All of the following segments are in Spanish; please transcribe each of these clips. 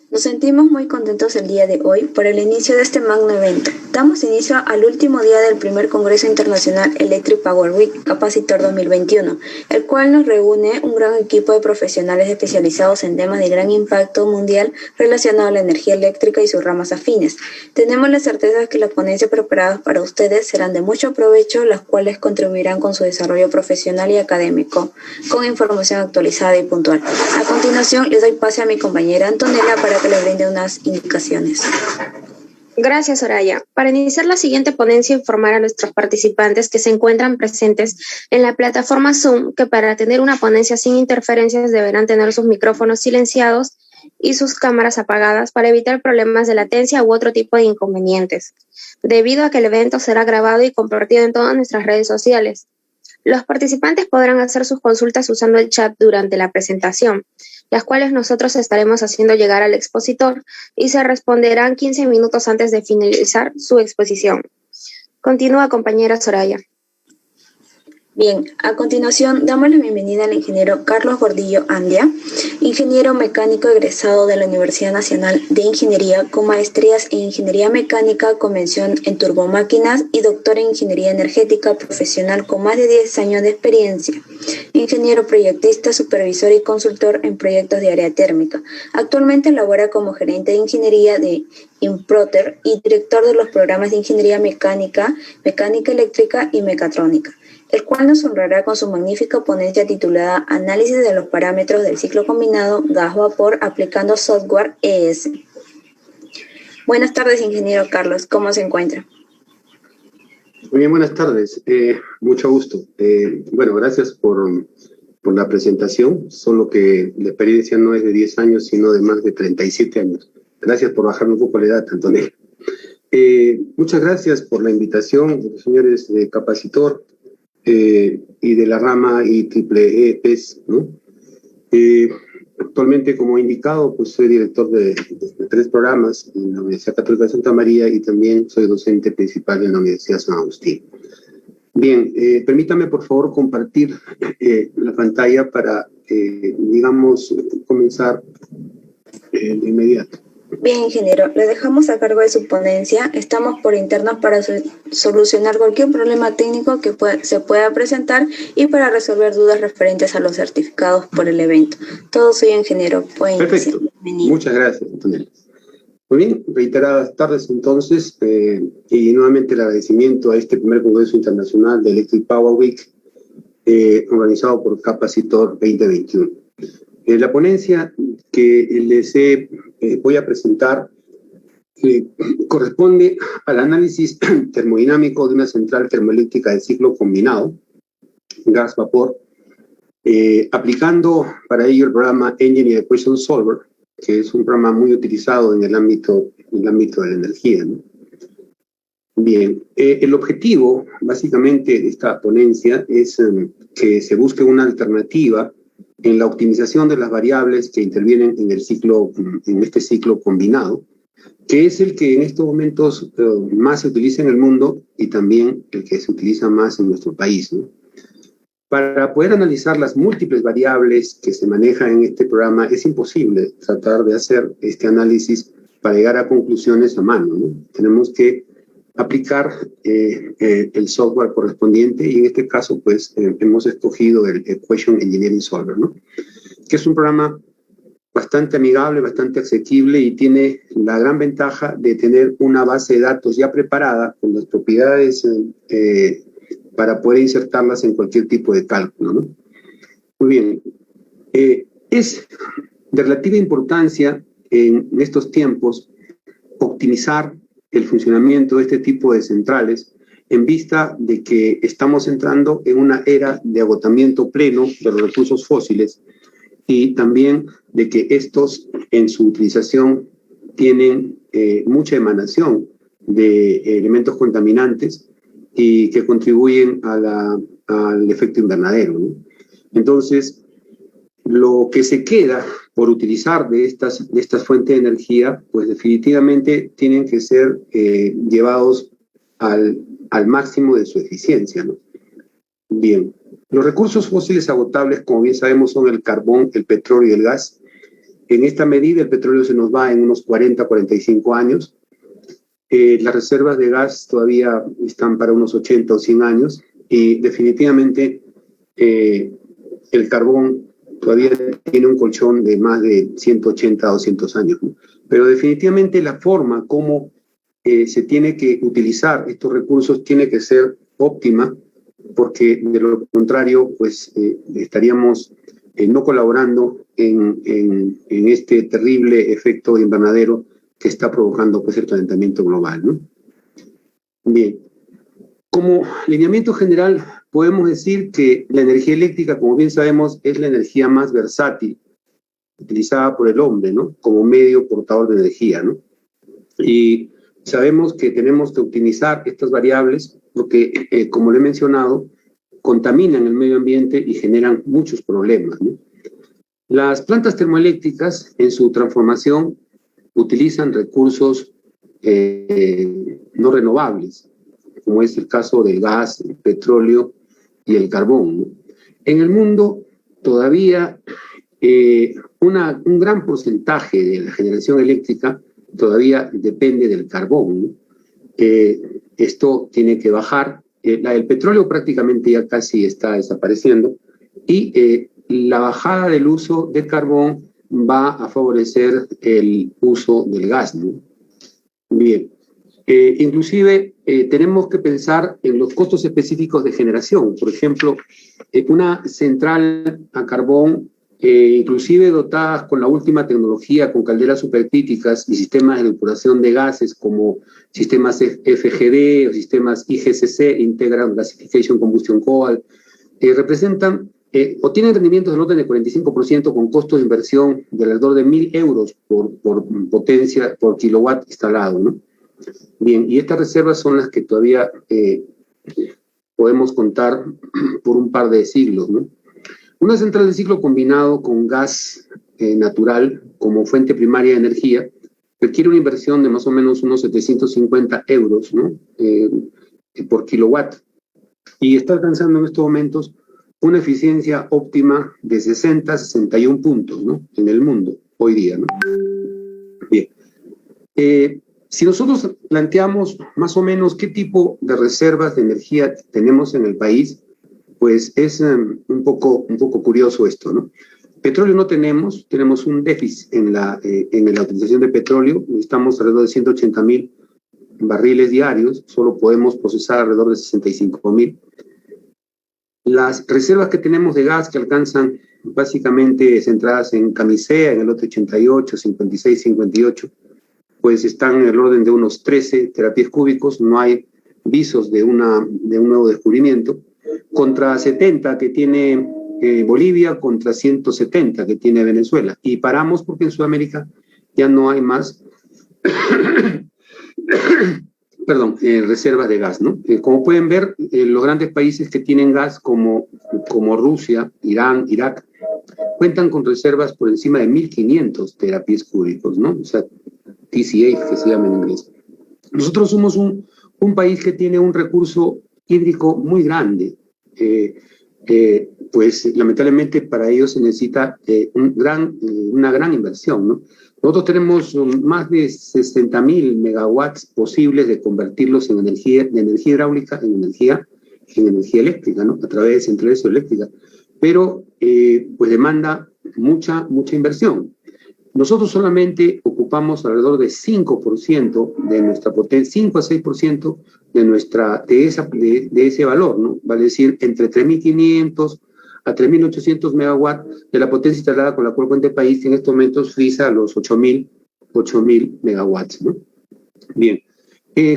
Nos sentimos muy contentos el día de hoy por el inicio de este magno evento. Damos inicio al último día del primer Congreso Internacional Electric Power Week Capacitor 2021, el cual nos reúne un gran equipo de profesionales especializados en temas de gran impacto mundial relacionados a la energía eléctrica y sus ramas afines. Tenemos la certeza que las ponencias preparadas para ustedes serán de mucho provecho, las cuales contribuirán con su desarrollo profesional y académico, con información actualizada y puntual. A continuación, les doy pase a mi compañera Antonella para que le brinde unas indicaciones. Gracias, Soraya. Para iniciar la siguiente ponencia, informar a nuestros participantes que se encuentran presentes en la plataforma Zoom que para tener una ponencia sin interferencias deberán tener sus micrófonos silenciados y sus cámaras apagadas para evitar problemas de latencia u otro tipo de inconvenientes, debido a que el evento será grabado y compartido en todas nuestras redes sociales. Los participantes podrán hacer sus consultas usando el chat durante la presentación, las cuales nosotros estaremos haciendo llegar al expositor y se responderán 15 minutos antes de finalizar su exposición. Continúa, compañera Soraya. Bien, a continuación damos la bienvenida al ingeniero Carlos Gordillo Andia, ingeniero mecánico egresado de la Universidad Nacional de Ingeniería con maestrías en Ingeniería Mecánica, Convención en Turbomáquinas y doctor en Ingeniería Energética profesional con más de 10 años de experiencia. Ingeniero proyectista, supervisor y consultor en proyectos de área térmica. Actualmente labora como gerente de ingeniería de Improter y director de los programas de Ingeniería Mecánica, Mecánica Eléctrica y Mecatrónica, el cual nos honrará con su magnífica ponencia titulada Análisis de los parámetros del ciclo combinado gas-vapor aplicando software ES. Buenas tardes, ingeniero Carlos. ¿Cómo se encuentra? Muy bien, buenas tardes. Mucho gusto. Bueno, gracias por la presentación. Solo que la experiencia no es de 10 años, sino de más de 37 años. Gracias por bajarme un poco la edad, Antonella. Muchas gracias por la invitación, los señores de Capacitor, y de la rama IEEE PES, ¿no? Actualmente, como he indicado, pues soy director de 3 programas en la Universidad Católica de Santa María y también soy docente principal en la Universidad San Agustín. Bien, permítame por favor compartir la pantalla para digamos, comenzar de inmediato. Bien, ingeniero, le dejamos a cargo de su ponencia. Estamos por internos para solucionar cualquier problema técnico que se pueda presentar y para resolver dudas referentes a los certificados por el evento. Todo soy ingeniero. Perfecto. Muchas gracias, Antonella. Muy bien, reiteradas tardes entonces, y nuevamente el agradecimiento a este primer Congreso Internacional de Electric Power Week, organizado por Capacitor 2021. La ponencia que les voy a presentar corresponde al análisis termodinámico de una central termoeléctrica de ciclo combinado, gas-vapor, aplicando para ello el programa Engine Equation Solver, que es un programa muy utilizado en el ámbito de la energía, ¿no? Bien, el objetivo básicamente de esta ponencia es que se busque una alternativa en la optimización de las variables que intervienen en este ciclo combinado, que es el que en estos momentos más se utiliza en el mundo y también el que se utiliza más en nuestro país, ¿no? Para poder analizar las múltiples variables que se manejan en este programa, es imposible tratar de hacer este análisis para llegar a conclusiones a mano, ¿no? Tenemos que aplicar el software correspondiente y en este caso, pues, hemos escogido el Equation Engineering Solver, ¿no? Que es un programa bastante amigable, bastante asequible y tiene la gran ventaja de tener una base de datos ya preparada con las propiedades para poder insertarlas en cualquier tipo de cálculo, ¿no? Muy bien. Es de relativa importancia en estos tiempos optimizar el funcionamiento de este tipo de centrales en vista de que estamos entrando en una era de agotamiento pleno de los recursos fósiles y también de que estos en su utilización tienen mucha emanación de elementos contaminantes y que contribuyen al efecto invernadero, ¿no? Entonces, lo que se queda por utilizar de estas fuentes de energía, pues definitivamente tienen que ser llevados al máximo de su eficiencia, ¿no? Bien, los recursos fósiles agotables, como bien sabemos, son el carbón, el petróleo y el gas. En esta medida, el petróleo se nos va en unos 40, 45 años. Las reservas de gas todavía están para unos 80 o 100 años y definitivamente el carbón todavía tiene un colchón de más de 180 a 200 años, ¿no? Pero definitivamente la forma como se tiene que utilizar estos recursos tiene que ser óptima, porque de lo contrario, pues estaríamos no colaborando en este terrible efecto invernadero que está provocando, pues, el calentamiento global, ¿no? Bien, como lineamiento general podemos decir que la energía eléctrica, como bien sabemos, es la energía más versátil utilizada por el hombre, ¿no? Como medio portador de energía, ¿no? Y sabemos que tenemos que optimizar estas variables porque, como le he mencionado, contaminan el medio ambiente y generan muchos problemas, ¿no? Las plantas termoeléctricas, en su transformación, utilizan recursos no renovables, como es el caso del gas, el petróleo y el carbón, ¿no? En el mundo, todavía un gran porcentaje de la generación eléctrica todavía depende del carbón, ¿no? Esto tiene que bajar. El petróleo prácticamente ya casi está desapareciendo y la bajada del uso de carbón va a favorecer el uso del gas, ¿no? Bien. Inclusive tenemos que pensar en los costos específicos de generación. Por ejemplo, una central a carbón, inclusive dotadas con la última tecnología, con calderas supercríticas y sistemas de depuración de gases como sistemas FGD o sistemas IGCC, Integrated Gasification Combustion Coal, representan o tienen rendimientos del orden de 45% con costos de inversión de alrededor de 1.000 euros por potencia, por kilowatt instalado, ¿no? Bien, y estas reservas son las que todavía podemos contar por un par de siglos, ¿no? Una central de ciclo combinado con gas natural como fuente primaria de energía requiere una inversión de más o menos unos 750 euros, ¿no? Por kilowatt. Y está alcanzando en estos momentos una eficiencia óptima de 60 a 61 puntos, ¿no? En el mundo, hoy día, ¿no? Bien. Si nosotros planteamos más o menos qué tipo de reservas de energía tenemos en el país, pues es un poco curioso esto, ¿no? Petróleo no tenemos un déficit en la utilización de petróleo, estamos alrededor de 180,000 barriles diarios, solo podemos procesar alrededor de 65,000. Las reservas que tenemos de gas que alcanzan básicamente centradas en Camisea, en el lote 88, 56, 58, pues están en el orden de unos 13 terapias cúbicos, no hay visos de un nuevo descubrimiento, contra 70 que tiene Bolivia, contra 170 que tiene Venezuela. Y paramos porque en Sudamérica ya no hay más reservas de gas, ¿no? Como pueden ver, los grandes países que tienen gas como Rusia, Irán, Irak, cuentan con reservas por encima de 1.500 terapias cúbicos, ¿no? O sea, TCA, que se llama en inglés. Nosotros somos un país que tiene un recurso hídrico muy grande. Pues lamentablemente para ello se necesita una gran inversión, ¿no? Nosotros tenemos más de 60,000 megawatts posibles de convertirlos de energía hidráulica en energía eléctrica, ¿no? A través de centrales eléctricas. Pero pues demanda mucha mucha Nosotros solamente ocupamos alrededor de 5% de nuestra potencia, 5 a 6% de ese valor, ¿no? Vale decir, entre 3.500 a 3.800 megawatts de la potencia instalada con la cual cuenta el país, que en estos momentos frisa a los 8.000 megawatts, ¿no? Bien,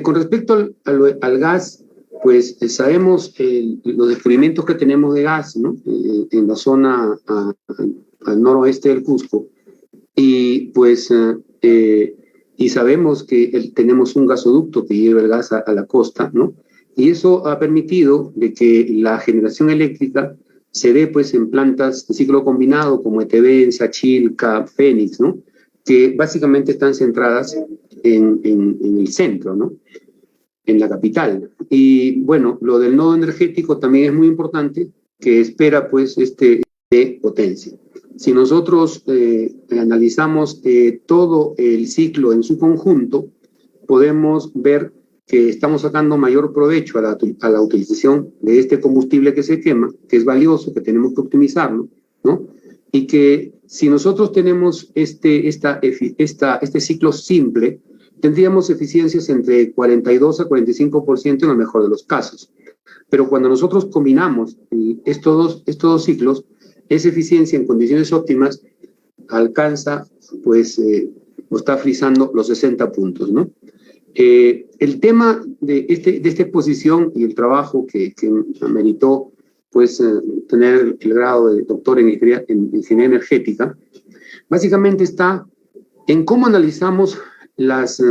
con respecto al gas, pues sabemos los descubrimientos que tenemos de gas, ¿no? En la zona al noroeste del Cusco, y pues y sabemos que tenemos un gasoducto que lleva el gas a la costa, ¿no? Y eso ha permitido de que la generación eléctrica se dé pues en plantas de ciclo combinado como ETB, Sachilca, Fénix, ¿no? Que básicamente están centradas en el centro, ¿no? En la capital. Y bueno, lo del nodo energético también es muy importante, que espera pues de potencia. Si nosotros analizamos todo el ciclo en su conjunto, podemos ver que estamos sacando mayor provecho a la utilización de este combustible que se quema, que es valioso, que tenemos que optimizarlo, ¿no? Y que si nosotros tenemos este ciclo simple, tendríamos eficiencias entre 42 a 45% en el mejor de los casos. Pero cuando nosotros combinamos estos dos ciclos, esa eficiencia en condiciones óptimas alcanza, pues, o está frisando los 60 puntos, ¿no? El tema de esta exposición y el trabajo que meritó, pues, tener el grado de doctor en ingeniería energética, básicamente está en cómo analizamos las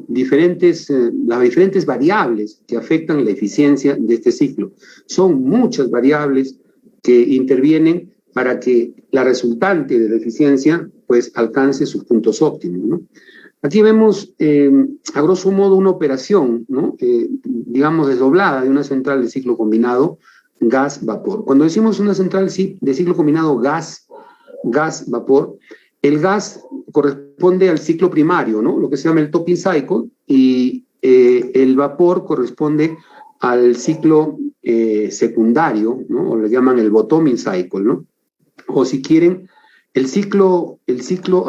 diferentes variables que afectan la eficiencia de este ciclo. Son muchas variables que intervienen para que la resultante de la eficiencia pues alcance sus puntos óptimos, ¿no? Aquí vemos a grosso modo una operación, ¿no? Digamos desdoblada de una central de ciclo combinado gas-vapor. Cuando decimos una central de ciclo combinado gas-vapor, el gas corresponde al ciclo primario, ¿no? Lo que se llama el topping cycle, y el vapor corresponde al ciclo secundario, ¿no? O le llaman el bottoming cycle, ¿no? O si quieren, el ciclo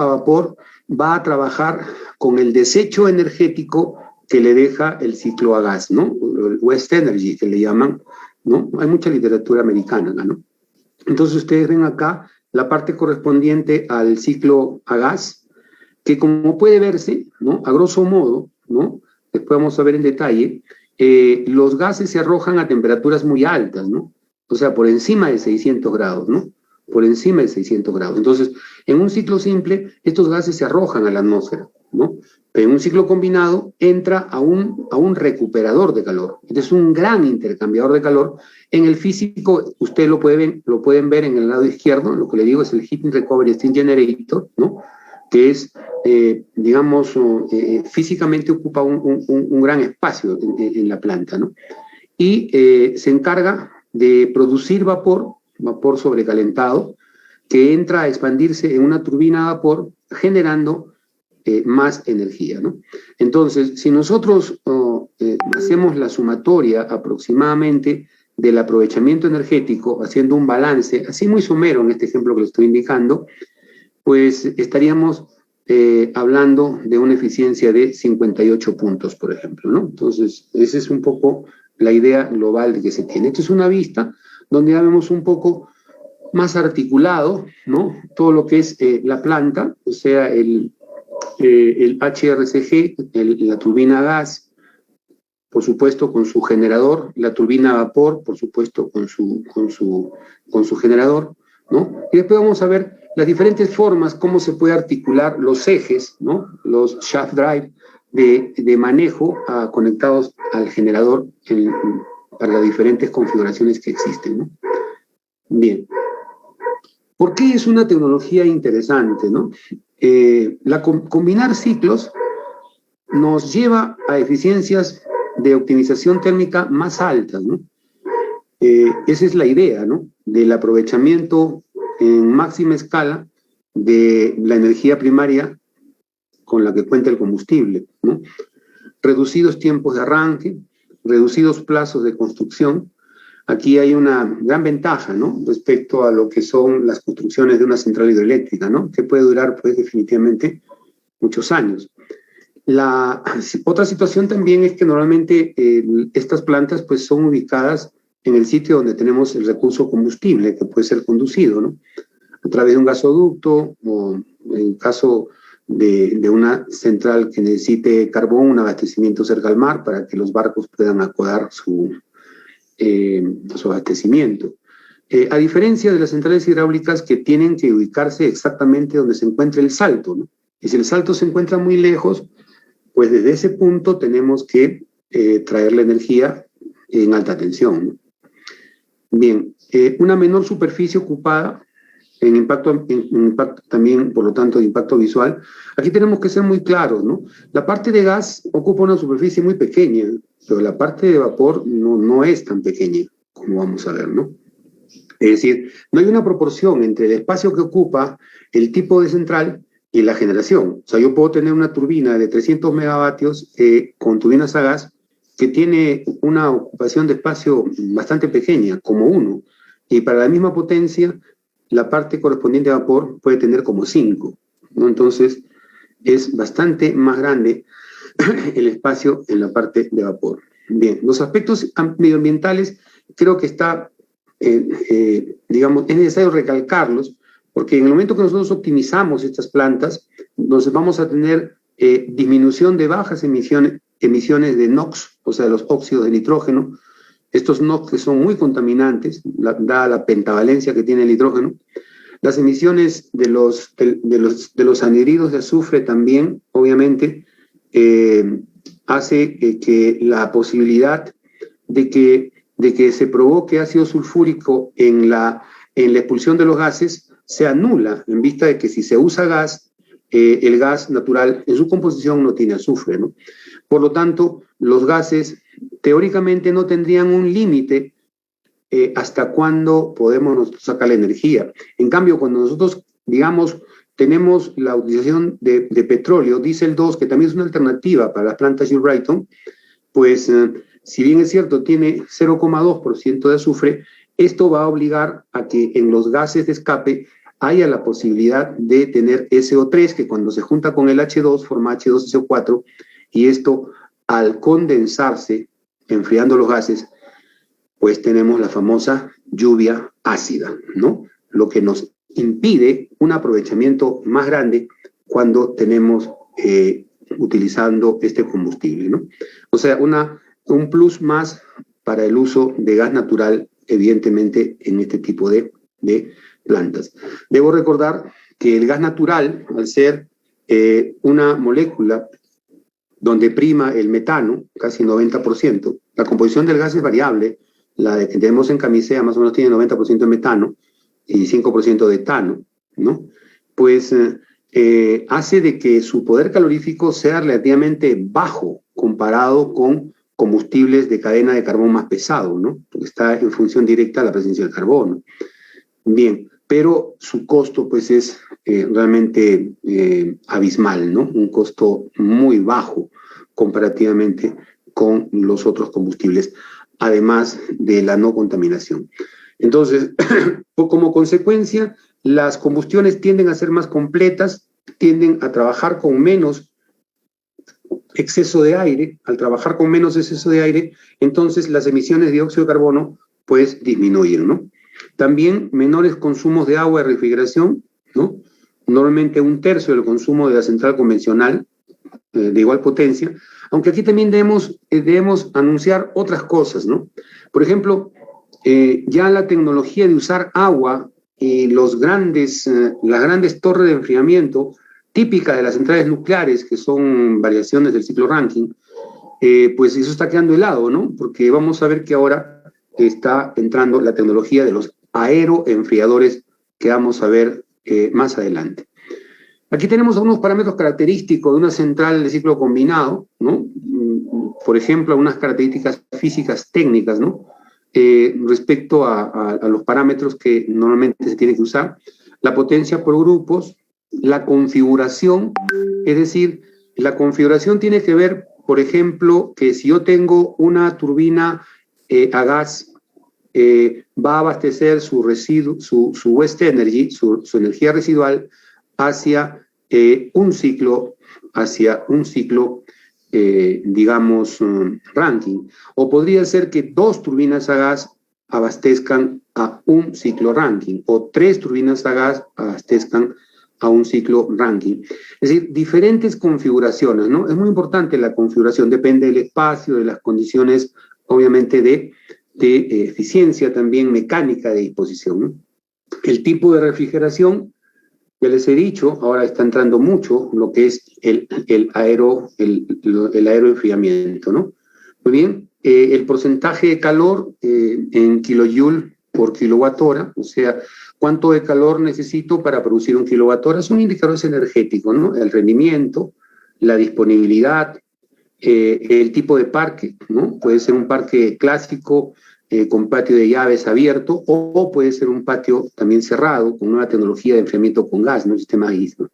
a vapor va a trabajar con el desecho energético que le deja el ciclo a gas, ¿no? El waste energy, que le llaman, ¿no? Hay mucha literatura americana, ¿no? Entonces ustedes ven acá la parte correspondiente al ciclo a gas, que como puede verse, ¿no? A grosso modo, ¿no? Después vamos a ver en detalle, los gases se arrojan a temperaturas muy altas, ¿no? O sea, por encima de 600 grados, ¿no? Por encima de 600 grados. Entonces, en un ciclo simple, estos gases se arrojan a la atmósfera, ¿no? Pero en un ciclo combinado entra a un recuperador de calor. Este es un gran intercambiador de calor. En el físico, ustedes lo pueden ver en el lado izquierdo, lo que le digo es el Heat Recovery Steam Generator, ¿no? Que es, digamos, físicamente ocupa un gran espacio en la planta, ¿no? y se encarga de producir vapor sobrecalentado, que entra a expandirse en una turbina a vapor, generando más energía, ¿no? Entonces, si nosotros hacemos la sumatoria aproximadamente del aprovechamiento energético, haciendo un balance, así muy somero en este ejemplo que le estoy indicando, pues estaríamos hablando de una eficiencia de 58 puntos, por ejemplo, ¿no? Entonces, esa es un poco la idea global de que se tiene. Esto es una vista donde ya vemos un poco más articulado, ¿no? Todo lo que es la planta, o sea, el HRCG, la turbina a gas, por supuesto con su generador, la turbina a vapor, por supuesto con su generador, ¿no? Y después vamos a ver las diferentes formas, cómo se puede articular los ejes, ¿no? Los shaft drive de manejo conectados al generador para las diferentes configuraciones que existen, ¿no? Bien. ¿Por qué es una tecnología interesante, no? Combinar ciclos nos lleva a eficiencias de optimización térmica más altas, ¿no? Esa es la idea, ¿no? Del aprovechamiento en máxima escala de la energía primaria con la que cuenta el combustible, ¿no? Reducidos tiempos de arranque, reducidos plazos de construcción. Aquí hay una gran ventaja, ¿no? Respecto a lo que son las construcciones de una central hidroeléctrica, ¿no? Que puede durar, pues, definitivamente muchos años. La otra situación también es que normalmente estas plantas, pues, son ubicadas en el sitio donde tenemos el recurso combustible que puede ser conducido, ¿no? A través de un gasoducto o en caso de una central que necesite carbón, un abastecimiento cerca al mar para que los barcos puedan acodar su abastecimiento. A diferencia de las centrales hidráulicas que tienen que ubicarse exactamente donde se encuentra el salto, ¿no? Y si el salto se encuentra muy lejos, pues desde ese punto tenemos que traer la energía en alta tensión, ¿no? Bien, una menor superficie ocupada en impacto también, por lo tanto, de impacto visual. Aquí tenemos que ser muy claros, ¿no? La parte de gas ocupa una superficie muy pequeña, pero la parte de vapor no es tan pequeña, como vamos a ver, ¿no? Es decir, no hay una proporción entre el espacio que ocupa el tipo de central y la generación. O sea, yo puedo tener una turbina de 300 megavatios con turbinas a gas que tiene una ocupación de espacio bastante pequeña, como 1, y para la misma potencia, la parte correspondiente a vapor puede tener como 5, ¿no? Entonces, es bastante más grande el espacio en la parte de vapor. Bien, los aspectos medioambientales creo que digamos, es necesario recalcarlos, porque en el momento que nosotros optimizamos estas plantas, nos vamos a tener disminución de bajas emisiones de NOx, o sea, de los óxidos de nitrógeno. Estos NOx que son muy contaminantes, dada la pentavalencia que tiene el hidrógeno. Las emisiones de los anhidridos de azufre también, obviamente, hace que la posibilidad de que se provoque ácido sulfúrico en la expulsión de los gases sea nula, en vista de que si se usa gas, el gas natural en su composición no tiene azufre, ¿no? Por lo tanto, los gases teóricamente no tendrían un límite hasta cuándo podemos nosotros sacar la energía. En cambio, cuando nosotros, digamos, tenemos la utilización de petróleo, diésel 2, que también es una alternativa para las plantas Jill Brayton, pues si bien es cierto, tiene 0,2% de azufre, esto va a obligar a que en los gases de escape haya la posibilidad de tener SO3, que cuando se junta con el H2 forma H2SO4, y esto al condensarse, enfriando los gases, pues tenemos la famosa lluvia ácida, ¿no? Lo que nos impide un aprovechamiento más grande cuando tenemos utilizando este combustible, ¿no? O sea, un plus más para el uso de gas natural, evidentemente, en este tipo de plantas. Debo recordar que el gas natural, al ser una molécula donde prima el metano, casi 90%, la composición del gas es variable, la que tenemos en camisea más o menos tiene 90% de metano y 5% de etano, ¿no? Pues hace de que su poder calorífico sea relativamente bajo comparado con combustibles de cadena de carbón más pesado, ¿no? Porque está en función directa a la presencia del carbono. Bien, pero su costo pues es realmente abismal, ¿no? Un costo muy bajo comparativamente con los otros combustibles, además de la no contaminación. Entonces, como consecuencia, las combustiones tienden a ser más completas, tienden a trabajar con menos exceso de aire. Al trabajar con menos exceso de aire, entonces las emisiones de dióxido de carbono pues disminuyen, ¿no? También menores consumos de agua de refrigeración, ¿no? Normalmente 1/3 del consumo de la central convencional, de igual potencia, aunque aquí también debemos anunciar otras cosas, ¿no? Por ejemplo, ya la tecnología de usar agua y las grandes torres de enfriamiento típicas de las centrales nucleares, que son variaciones del ciclo Rankine, pues eso está quedando de lado, ¿no? Porque vamos a ver que ahora está entrando la tecnología de los aeroenfriadores, que vamos a ver más adelante. Aquí tenemos algunos parámetros característicos de una central de ciclo combinado, ¿no? Por ejemplo, algunas características físicas técnicas, ¿no? Respecto a los parámetros que normalmente se tiene que usar. La potencia por grupos, la configuración, es decir, la configuración tiene que ver, por ejemplo, que si yo tengo una turbina a gas, va a abastecer su waste energy, su energía residual, hacia un ciclo, digamos, Rankine. O podría ser que 2 turbinas a gas abastezcan a un ciclo Rankine, o 3 turbinas a gas abastezcan a un ciclo Rankine. Es decir, diferentes configuraciones, ¿no? Es muy importante la configuración, depende del espacio, de las condiciones, obviamente, de eficiencia también mecánica de disposición, ¿no? El tipo de refrigeración, ya les he dicho, ahora está entrando mucho lo que es el aeroenfriamiento, ¿no? Muy bien, el porcentaje de calor en kilojoule por kilowatt hora, o sea, cuánto de calor necesito para producir 1 kilowatt hora, son indicadores energéticos, ¿no? El rendimiento, la disponibilidad, el tipo de parque, ¿no? Puede ser un parque clásico con patio de llaves abierto, o puede ser un patio también cerrado con nueva tecnología de enfriamiento con gas, ¿no? El sistema GIS, ¿no?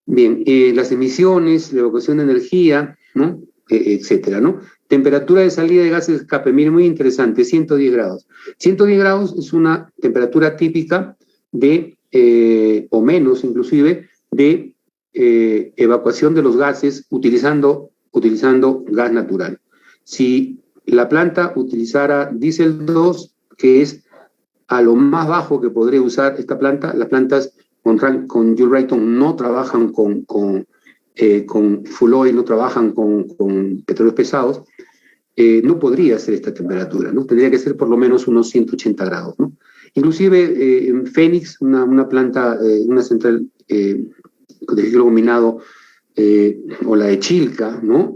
Bien, las emisiones, la evacuación de energía, ¿no? Etcétera, ¿no? Temperatura de salida de gases de escape, mire, muy interesante, 110 grados. 110 grados es una temperatura típica de, o menos inclusive, de evacuación de los gases utilizando gas natural. Si la planta utilizara diésel 2, que es a lo más bajo que podría usar esta planta, las plantas con Joule-Brayton no trabajan con full oil, no trabajan con petróleos pesados, no podría ser esta temperatura, ¿no? Tendría que ser por lo menos unos 180 grados, ¿no? Inclusive en Phoenix, una planta, una central de ciclo combinado, o la de Chilca, ¿no?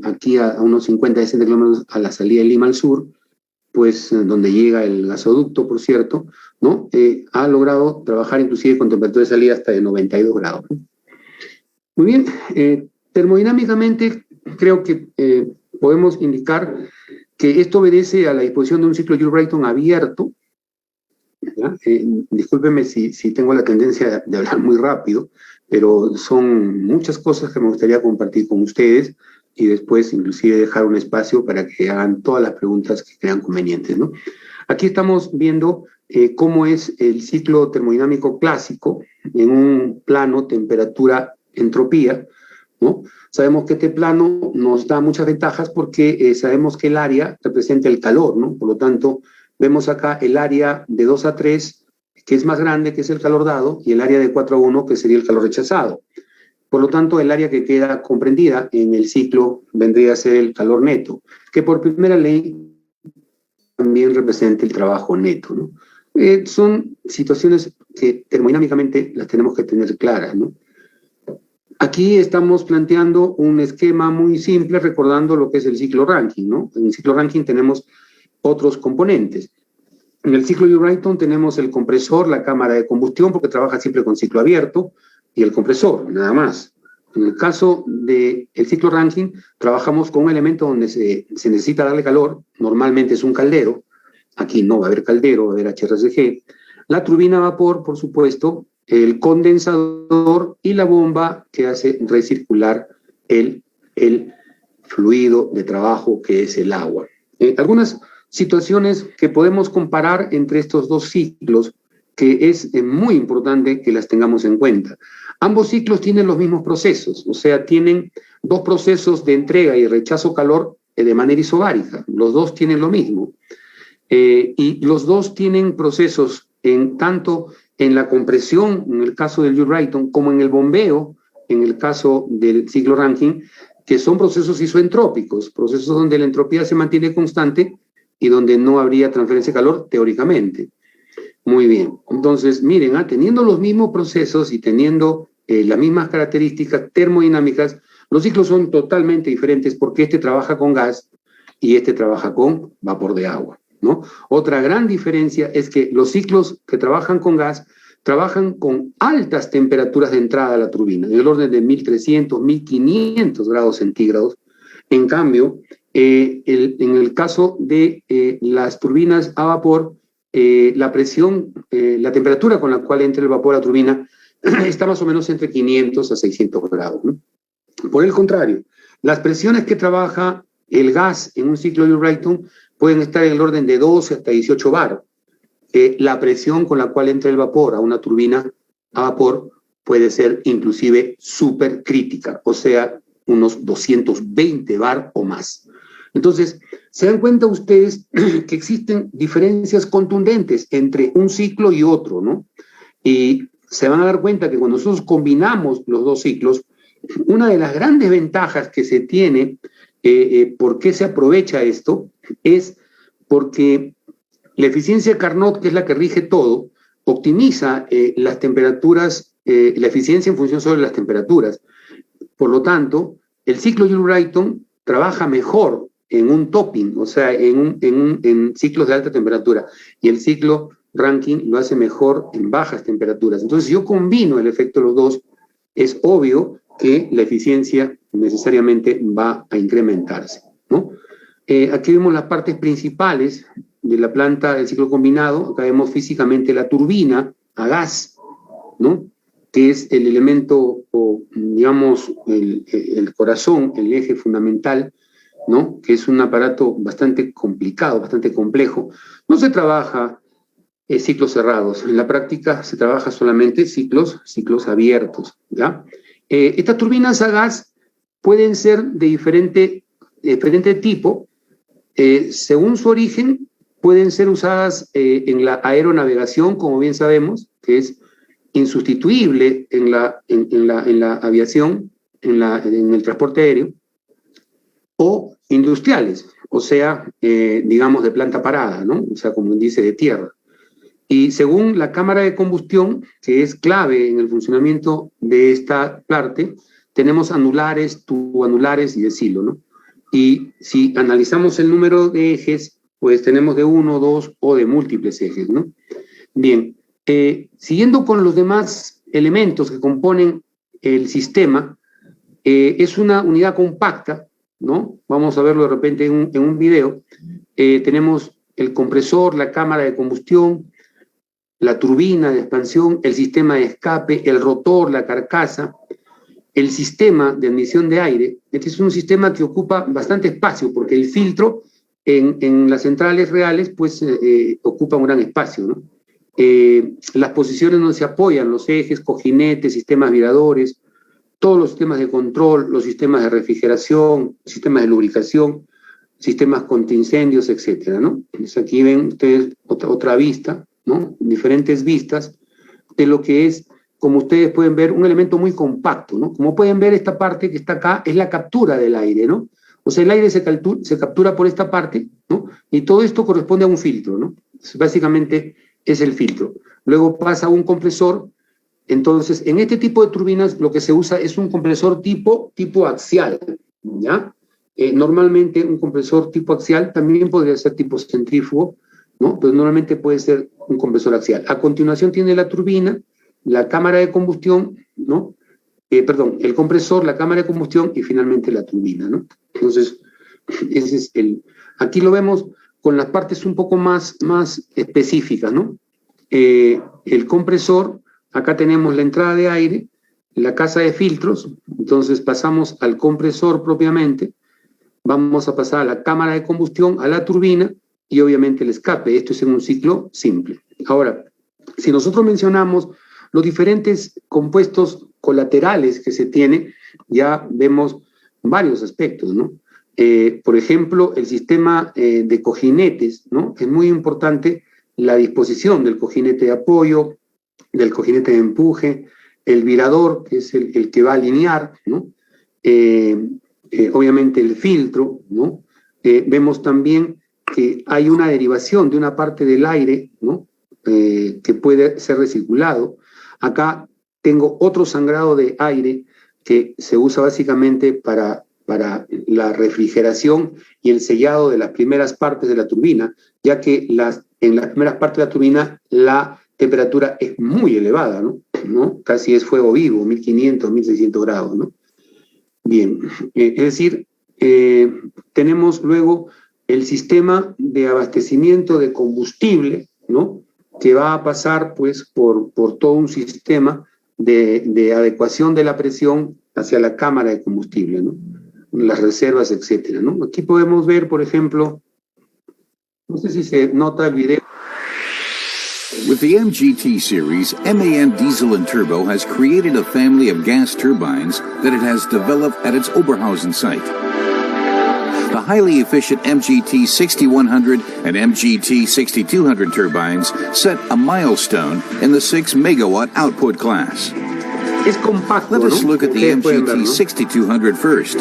Aquí a unos 50-60 kilómetros a la salida de Lima al sur, pues donde llega el gasoducto, por cierto, ¿no? Ha logrado trabajar inclusive con temperatura de salida hasta de 92 grados, ¿no? Muy bien, termodinámicamente creo que podemos indicar que esto obedece a la disposición de un ciclo Joule-Brayton abierto. Discúlpenme si tengo la tendencia de hablar muy rápido, pero son muchas cosas que me gustaría compartir con ustedes y después inclusive dejar un espacio para que hagan todas las preguntas que crean convenientes, ¿no? Aquí estamos viendo cómo es el ciclo termodinámico clásico en un plano temperatura-entropía, ¿no? Sabemos que este plano nos da muchas ventajas porque sabemos que el área representa el calor, ¿no? Por lo tanto, vemos acá el área de 2 a 3, que es más grande, que es el calor dado, y el área de 4 a 1, que sería el calor rechazado. Por lo tanto, el área que queda comprendida en el ciclo vendría a ser el calor neto, que por primera ley también representa el trabajo neto, ¿no? Son situaciones que termodinámicamente las tenemos que tener claras, ¿no? Aquí estamos planteando un esquema muy simple, recordando lo que es el ciclo Rankine, ¿no? En el ciclo Rankine tenemos otros componentes. En el ciclo Joule-Brayton tenemos el compresor, la cámara de combustión, porque trabaja siempre con ciclo abierto, y el compresor, nada más. En el caso del ciclo Rankine, trabajamos con un elemento donde se necesita darle calor, normalmente es un caldero, aquí no va a haber caldero, va a haber HRSG, la turbina a vapor, por supuesto, el condensador y la bomba que hace recircular el fluido de trabajo que es el agua. Algunas situaciones que podemos comparar entre estos dos ciclos, que es muy importante que las tengamos en cuenta. Ambos ciclos tienen los mismos procesos, o sea, tienen dos procesos de entrega y rechazo calor de manera isobárica. Los dos tienen lo mismo. Y los dos tienen procesos tanto en la compresión, en el caso del Wrighton, como en el bombeo, en el caso del ciclo Rankine, que son procesos isoentrópicos, procesos donde la entropía se mantiene constante y donde no habría transferencia de calor teóricamente. Muy bien, entonces miren, teniendo los mismos procesos y teniendo las mismas características termodinámicas, los ciclos son totalmente diferentes porque este trabaja con gas y este trabaja con vapor de agua, ¿no? Otra gran diferencia es que los ciclos que trabajan con gas trabajan con altas temperaturas de entrada a la turbina, en el orden de 1300, 1500 grados centígrados. En cambio, en el caso de las turbinas a vapor, la presión, la temperatura con la cual entra el vapor a la turbina está más o menos entre 500 a 600 grados, ¿no? Por el contrario, las presiones que trabaja el gas en un ciclo de Wrighton pueden estar en el orden de 12 hasta 18 bar. La presión con la cual entra el vapor a una turbina a vapor puede ser inclusive súper crítica, o sea, unos 220 bar o más. Entonces, se dan cuenta ustedes que existen diferencias contundentes entre un ciclo y otro, ¿no? Y se van a dar cuenta que cuando nosotros combinamos los dos ciclos, una de las grandes ventajas que se tiene, ¿por qué se aprovecha esto? Es porque la eficiencia Carnot, que es la que rige todo, optimiza las temperaturas, la eficiencia en función sobre las temperaturas. Por lo tanto, el ciclo Joule-Wrighton trabaja mejor en un topping, o sea, en ciclos de alta temperatura, y el ciclo Rankine lo hace mejor en bajas temperaturas. Entonces, si yo combino el efecto de los dos, es obvio que la eficiencia necesariamente va a incrementarse, ¿no? Aquí vemos las partes principales de la planta del ciclo combinado. Acá vemos físicamente la turbina a gas, ¿no? Que es el elemento, o digamos, el corazón, el eje fundamental, ¿no? Que es un aparato bastante complicado, bastante complejo. No se trabaja ciclos cerrados. En la práctica se trabaja solamente ciclos abiertos, ¿ya? Estas turbinas a gas pueden ser de diferente tipo. Según su origen, pueden ser usadas en la aeronavegación, como bien sabemos, que es insustituible en la aviación, en el transporte aéreo, o industriales, o sea, digamos de planta parada, ¿no? O sea, como dice, de tierra. Y según la cámara de combustión, que es clave en el funcionamiento de esta parte, tenemos anulares, tuboanulares y de silo, ¿no? Y si analizamos el número de ejes, pues tenemos de 1, 2 o de múltiples ejes, ¿no? Bien, siguiendo con los demás elementos que componen el sistema, es una unidad compacta, ¿no? Vamos a verlo de repente en un video. Tenemos el compresor, la cámara de combustión, la turbina de expansión, el sistema de escape, el rotor, la carcasa, el sistema de admisión de aire. Este es un sistema que ocupa bastante espacio porque el filtro en las centrales reales pues ocupa un gran espacio, ¿no? Las posiciones donde se apoyan los ejes, cojinetes, sistemas viradores, todos los sistemas de control, los sistemas de refrigeración, sistemas de lubricación, sistemas contra incendios, etcétera, ¿no? Entonces aquí ven ustedes otra vista, ¿no? Diferentes vistas de lo que es, como ustedes pueden ver, un elemento muy compacto, ¿no? Como pueden ver, esta parte que está acá es la captura del aire, ¿no? O sea, el aire se captura por esta parte, ¿no? Y todo esto corresponde a un filtro, ¿no? Básicamente es el filtro. Luego pasa a un compresor. Entonces, en este tipo de turbinas lo que se usa es un compresor tipo axial, ¿ya? Normalmente un compresor tipo axial también podría ser tipo centrífugo, ¿no? Pero normalmente puede ser un compresor axial. A continuación tiene la turbina, la cámara de combustión, ¿no? el compresor, la cámara de combustión y finalmente la turbina, ¿no? Entonces, ese es aquí lo vemos con las partes un poco más específicas, ¿no? El compresor, acá tenemos la entrada de aire, la casa de filtros, entonces pasamos al compresor propiamente, vamos a pasar a la cámara de combustión, a la turbina y obviamente el escape. Esto es en un ciclo simple. Ahora, si nosotros mencionamos los diferentes compuestos colaterales que se tiene, ya vemos varios aspectos, ¿no? Por ejemplo, el sistema de cojinetes, ¿no? Es muy importante la disposición del cojinete de apoyo, del cojinete de empuje, el virador, que es el que va a alinear, ¿no? Obviamente el filtro, ¿no? Vemos también que hay una derivación de una parte del aire, ¿no? Que puede ser recirculado. Acá tengo otro sangrado de aire que se usa básicamente para la refrigeración y el sellado de las primeras partes de la turbina, ya que en las primeras partes de la turbina la temperatura es muy elevada, ¿no? Casi es fuego vivo, 1500, 1600 grados, ¿no? Bien, es decir, tenemos luego el sistema de abastecimiento de combustible, ¿no? Que va a pasar pues por todo un sistema de adecuación de la presión hacia la cámara de combustible, ¿no? Las reservas, etcétera, ¿no? Aquí podemos ver, por ejemplo, no sé si se nota el video. With the MGT series, MAN Diesel and Turbo has created a family of gas turbines that it has developed at its Oberhausen site. The highly efficient MGT 6100 and MGT 6200 turbines set a milestone in the 6 megawatt output class. Es compacto, Let us ¿no? look at the MGT 6200 first.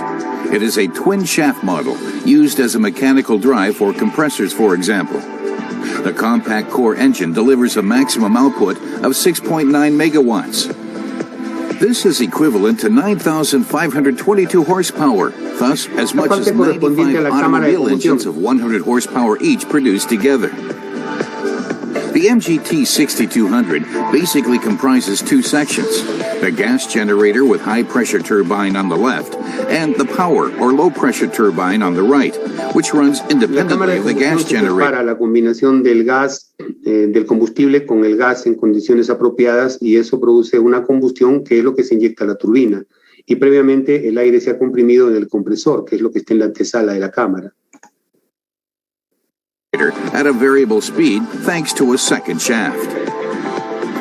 It is a twin shaft model used as a mechanical drive for compressors, for example. The compact core engine delivers a maximum output of 6.9 megawatts. This is equivalent to 9,522 horsepower, thus as much as 95 automobile engines of 100 horsepower each produced together. The MGT 6200 basically comprises two sections, the gas generator with high-pressure turbine on the left and the power or low-pressure turbine on the right, which runs independently of the gas generator. Para la combinación del gas, del combustible con el gas en condiciones apropiadas y eso produce una combustión que es lo que se inyecta a la turbina. Y previamente el aire se ha comprimido en el compresor, que es lo que está en la antesala de la cámara. At a variable speed thanks to a second shaft.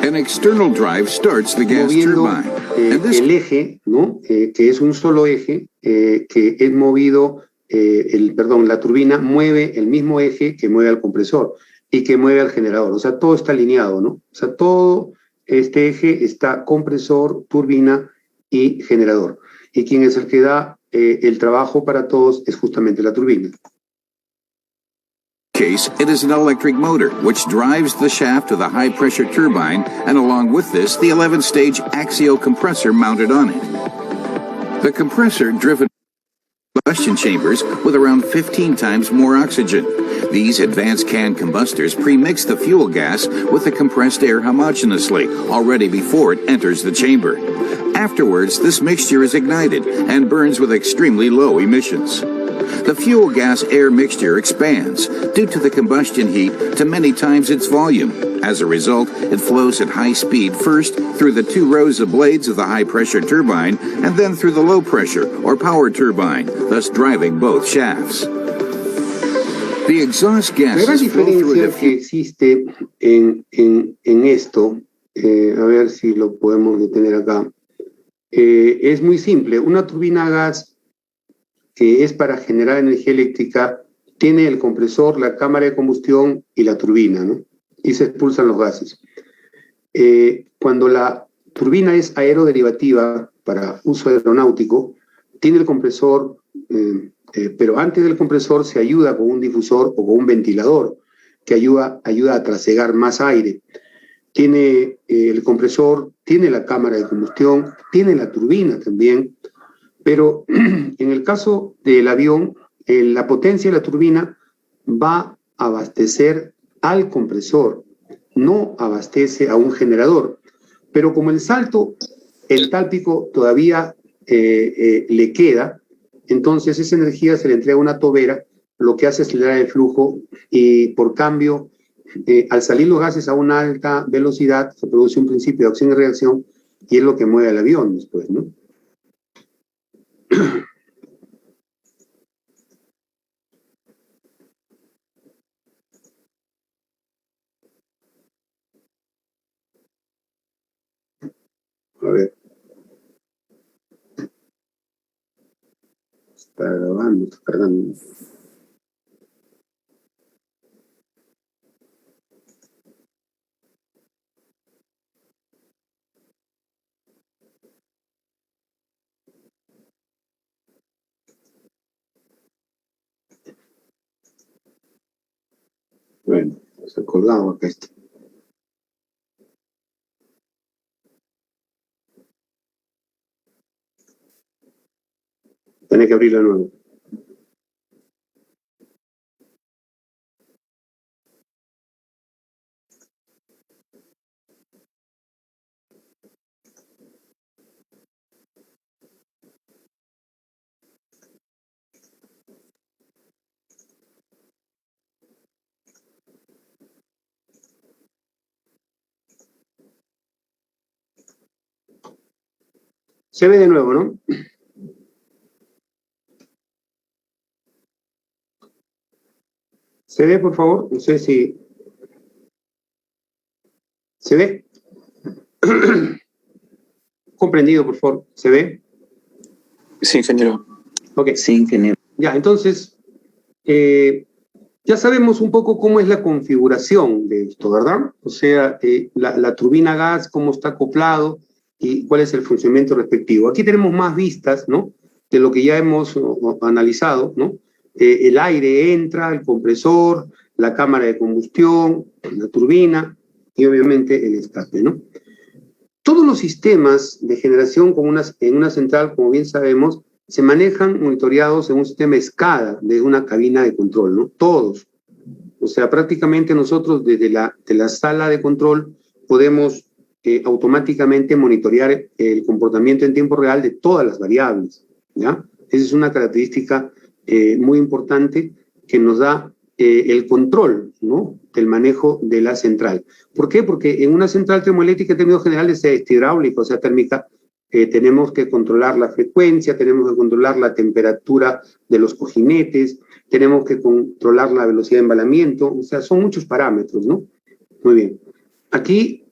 An external drive starts the gas turbine. El eje, ¿no? Que es un solo eje, que es movido, la turbina mueve el mismo eje que mueve al compresor y que mueve al generador. O sea, todo está alineado, ¿no? O sea, todo este eje está compresor, turbina y generador. Y quien es el que da el trabajo para todos es justamente la turbina. Case, it is an electric motor which drives the shaft of the high-pressure turbine and along with this the 11-stage axial compressor mounted on it. The compressor driven combustion chambers with around 15 times more oxygen. These advanced can combustors pre-mix the fuel gas with the compressed air homogeneously already before it enters the chamber. Afterwards, this mixture is ignited and burns with extremely low emissions. The fuel gas-air mixture expands due to the combustion heat to many times its volume. As a result, it flows at high speed first through the two rows of blades of the high-pressure turbine and then through the low-pressure or power turbine, thus driving both shafts. The exhaust gases flow through La gran diferencia que existe en esto, a ver si lo podemos detener acá, es muy simple. Una turbina a gas que es para generar energía eléctrica, tiene el compresor, la cámara de combustión y la turbina, ¿no? Y se expulsan los gases. Cuando la turbina es aeroderivativa para uso aeronáutico, tiene el compresor, pero antes del compresor se ayuda con un difusor o con un ventilador que ayuda a trasegar más aire. Tiene el compresor, tiene la cámara de combustión, tiene la turbina también. Pero en el caso del avión, la potencia de la turbina va a abastecer al compresor, no abastece a un generador. Pero como el salto el tálpico todavía le queda, entonces esa energía se le entrega a una tobera, lo que hace es acelerar el flujo y por cambio, al salir los gases a una alta velocidad, se produce un principio de acción y reacción y es lo que mueve al avión después, ¿no? A ver. Está grabando, está cargando. Bueno, se ha colgado acá está. Tiene que abrirlo de nuevo. Se ve de nuevo, ¿no? ¿Se ve, por favor? No sé si... ¿Se ve? Comprendido, por favor. ¿Se ve? Sí, ingeniero. Ok. Sí, ingeniero. Ya, entonces, ya sabemos un poco cómo es la configuración de esto, ¿verdad? O sea, la turbina a gas, cómo está acoplado y cuál es el funcionamiento respectivo. Aquí tenemos más vistas, ¿no? De lo que ya hemos analizado, ¿no? El aire entra, el compresor, la cámara de combustión, la turbina y obviamente el escape, ¿no? Todos los sistemas de generación en una central, como bien sabemos, se manejan monitoreados en un sistema SCADA de una cabina de control, ¿no? Todos. O sea, prácticamente nosotros desde la sala de control podemos automáticamente monitorear el comportamiento en tiempo real de todas las variables, ¿ya? Esa es una característica muy importante que nos da el control, ¿no? Del manejo de la central. ¿Por qué? Porque en una central termoeléctrica en términos generales, sea hidráulica o sea térmica, tenemos que controlar la frecuencia, tenemos que controlar la temperatura de los cojinetes, tenemos que controlar la velocidad de embalamiento, o sea, son muchos parámetros, ¿no? Muy bien. Aquí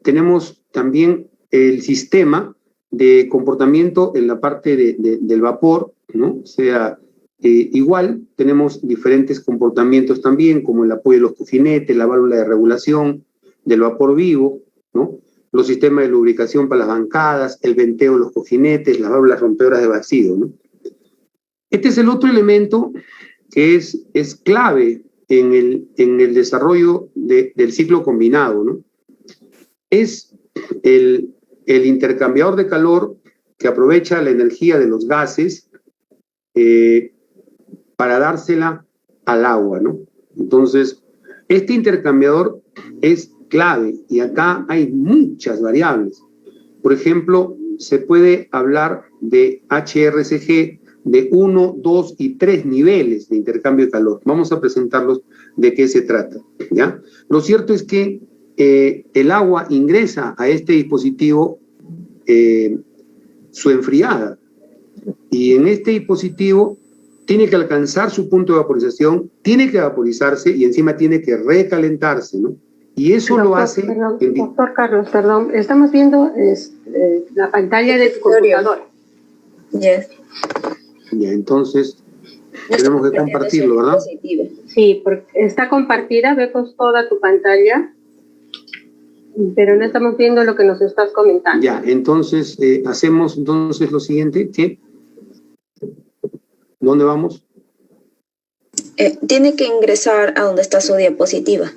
tenemos también el sistema de comportamiento en la parte del vapor, ¿no? O sea, igual tenemos diferentes comportamientos también, como el apoyo de los cojinetes, la válvula de regulación del vapor vivo, ¿no? Los sistemas de lubricación para las bancadas, el venteo de los cojinetes, las válvulas rompedoras de vacío, ¿no? Este es el otro elemento que es clave en el desarrollo del ciclo combinado, ¿no? Es el intercambiador de calor que aprovecha la energía de los gases para dársela al agua, ¿no? Entonces, este intercambiador es clave y acá hay muchas variables. Por ejemplo, se puede hablar de HRSG de 1, 2 y 3 niveles de intercambio de calor. Vamos a presentarlos de qué se trata, ¿ya? Lo cierto es que el agua ingresa a este dispositivo su enfriada y en este dispositivo tiene que alcanzar su punto de vaporización, tiene que vaporizarse y encima tiene que recalentarse, ¿no? Y eso lo hace... Doctor Carlos, perdón, estamos viendo la pantalla de tu computador. Yes. Ya, entonces tenemos que compartirlo, ¿verdad? Sí, porque está compartida, vemos toda tu pantalla, pero no estamos viendo lo que nos estás comentando. Ya, entonces hacemos entonces lo siguiente, ¿qué? ¿Dónde vamos? Tiene que ingresar a donde está su diapositiva.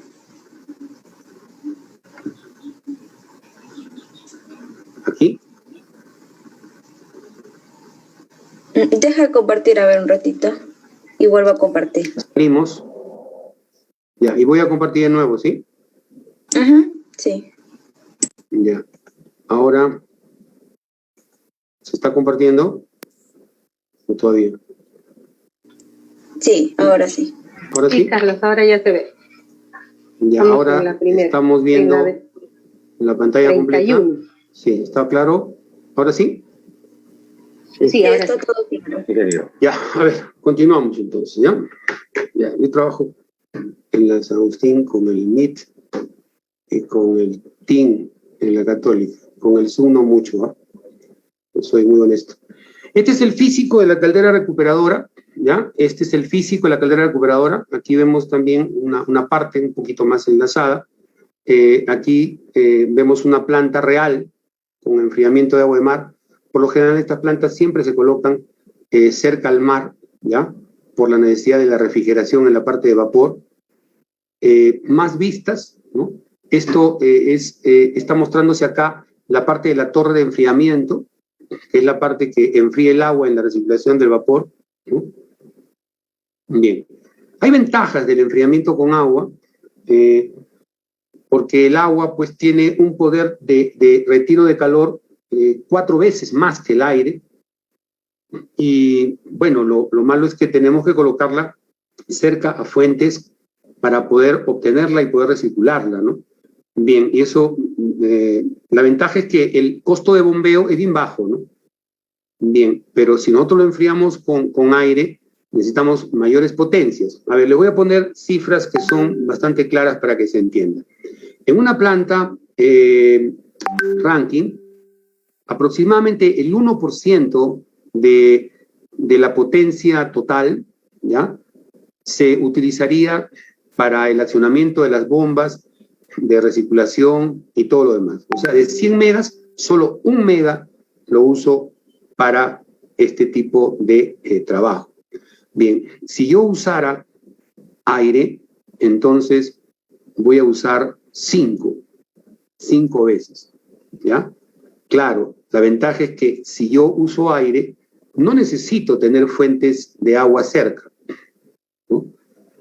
¿Aquí? Deja de compartir a ver un ratito y vuelvo a compartir. Salimos. Ya, y voy a compartir de nuevo, ¿sí? Ajá, sí. Ya. Ahora ¿Se está compartiendo? ¿O todavía? Sí, ahora sí. ¿Ahora Sí, sí? Carlos, ahora ya se ve. Ya, Estamos ahora en la primera, estamos viendo en la pantalla 31. completa. Sí, ¿está claro? ¿Ahora sí? Sí, ahora está sí. todo claro. Ya, a ver, continuamos entonces, ¿ya? Ya, yo trabajo en la San Agustín con el MIT y con el TIN en la Católica. Con el Zoom no mucho, ¿ah? Soy muy honesto. Este es el físico de la caldera recuperadora, ¿ya? Este es el físico de la caldera recuperadora. Aquí vemos también una parte un poquito más enlazada. Aquí vemos una planta real con enfriamiento de agua de mar. Por lo general estas plantas siempre se colocan cerca al mar, ¿ya? Por la necesidad de la refrigeración en la parte de vapor. Más vistas, ¿no? Esto está mostrándose acá la parte de la torre de enfriamiento, que es la parte que enfría el agua en la recirculación del vapor, ¿no? Bien. Hay ventajas del enfriamiento con agua, porque el agua pues tiene un poder de retiro de calor 4 veces más que el aire. Y bueno, lo malo es que tenemos que colocarla cerca a fuentes para poder obtenerla y poder recircularla, ¿no? Bien, y eso, la ventaja es que el costo de bombeo es bien bajo, ¿no? Bien, pero si nosotros lo enfriamos con aire, necesitamos mayores potencias. A ver, les voy a poner cifras que son bastante claras para que se entienda. En una planta Rankine, aproximadamente el 1% de la potencia total, ¿ya?, se utilizaría para el accionamiento de las bombas de recirculación y todo lo demás. O sea, de 100 megas, solo 1 mega lo uso para este tipo de trabajo. Bien, si yo usara aire, entonces voy a usar 5 veces, ¿ya? Claro, la ventaja es que si yo uso aire, no necesito tener fuentes de agua cerca, ¿no?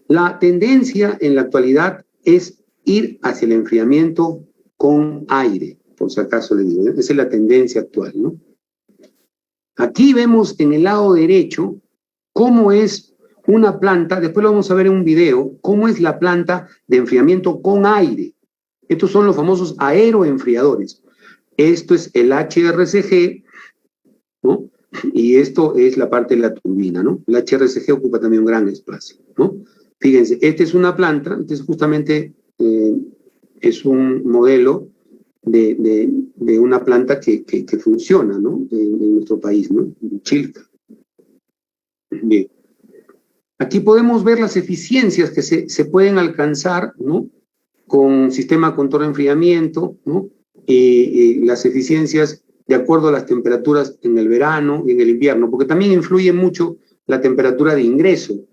La tendencia en la actualidad es ir hacia el enfriamiento con aire, por si acaso le digo, ¿eh? Esa es la tendencia actual, ¿no? Aquí vemos en el lado derecho cómo es una planta, después lo vamos a ver en un video, cómo es la planta de enfriamiento con aire. Estos son los famosos aeroenfriadores. Esto es el HRSG, ¿no? Y esto es la parte de la turbina, ¿no? El HRSG ocupa también un gran espacio, ¿no? Fíjense, esta es una planta, este es justamente es un modelo de una planta que funciona, ¿no? En nuestro país, ¿no? En Chilca. Bien. Aquí podemos ver las eficiencias que se pueden alcanzar, ¿no?, con sistema de control de enfriamiento, ¿no? Las eficiencias de acuerdo a las temperaturas en el verano y en el invierno, porque también influye mucho la temperatura de ingreso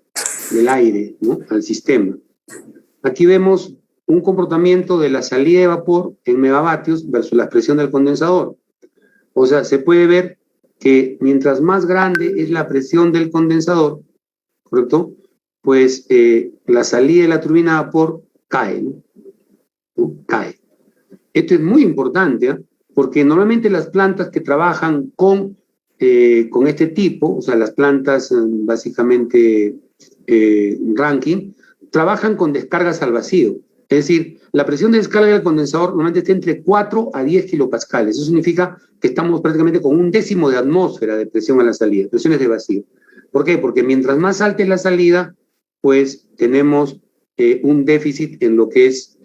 del aire, ¿no?, al sistema. Aquí vemos un comportamiento de la salida de vapor en megavatios versus la presión del condensador. O sea, se puede ver que mientras más grande es la presión del condensador, ¿correcto?, pues la salida de la turbina de vapor cae, ¿no? Cae. Esto es muy importante, ¿eh? Porque normalmente las plantas que trabajan con este tipo, o sea, las plantas básicamente Rankine, trabajan con descargas al vacío. Es decir, la presión de descarga del condensador normalmente está entre 4 a 10 kilopascales. Eso significa que estamos prácticamente con 1/10 de atmósfera de presión a la salida, presiones de vacío. ¿Por qué? Porque mientras más alta es la salida, pues tenemos un déficit en lo que es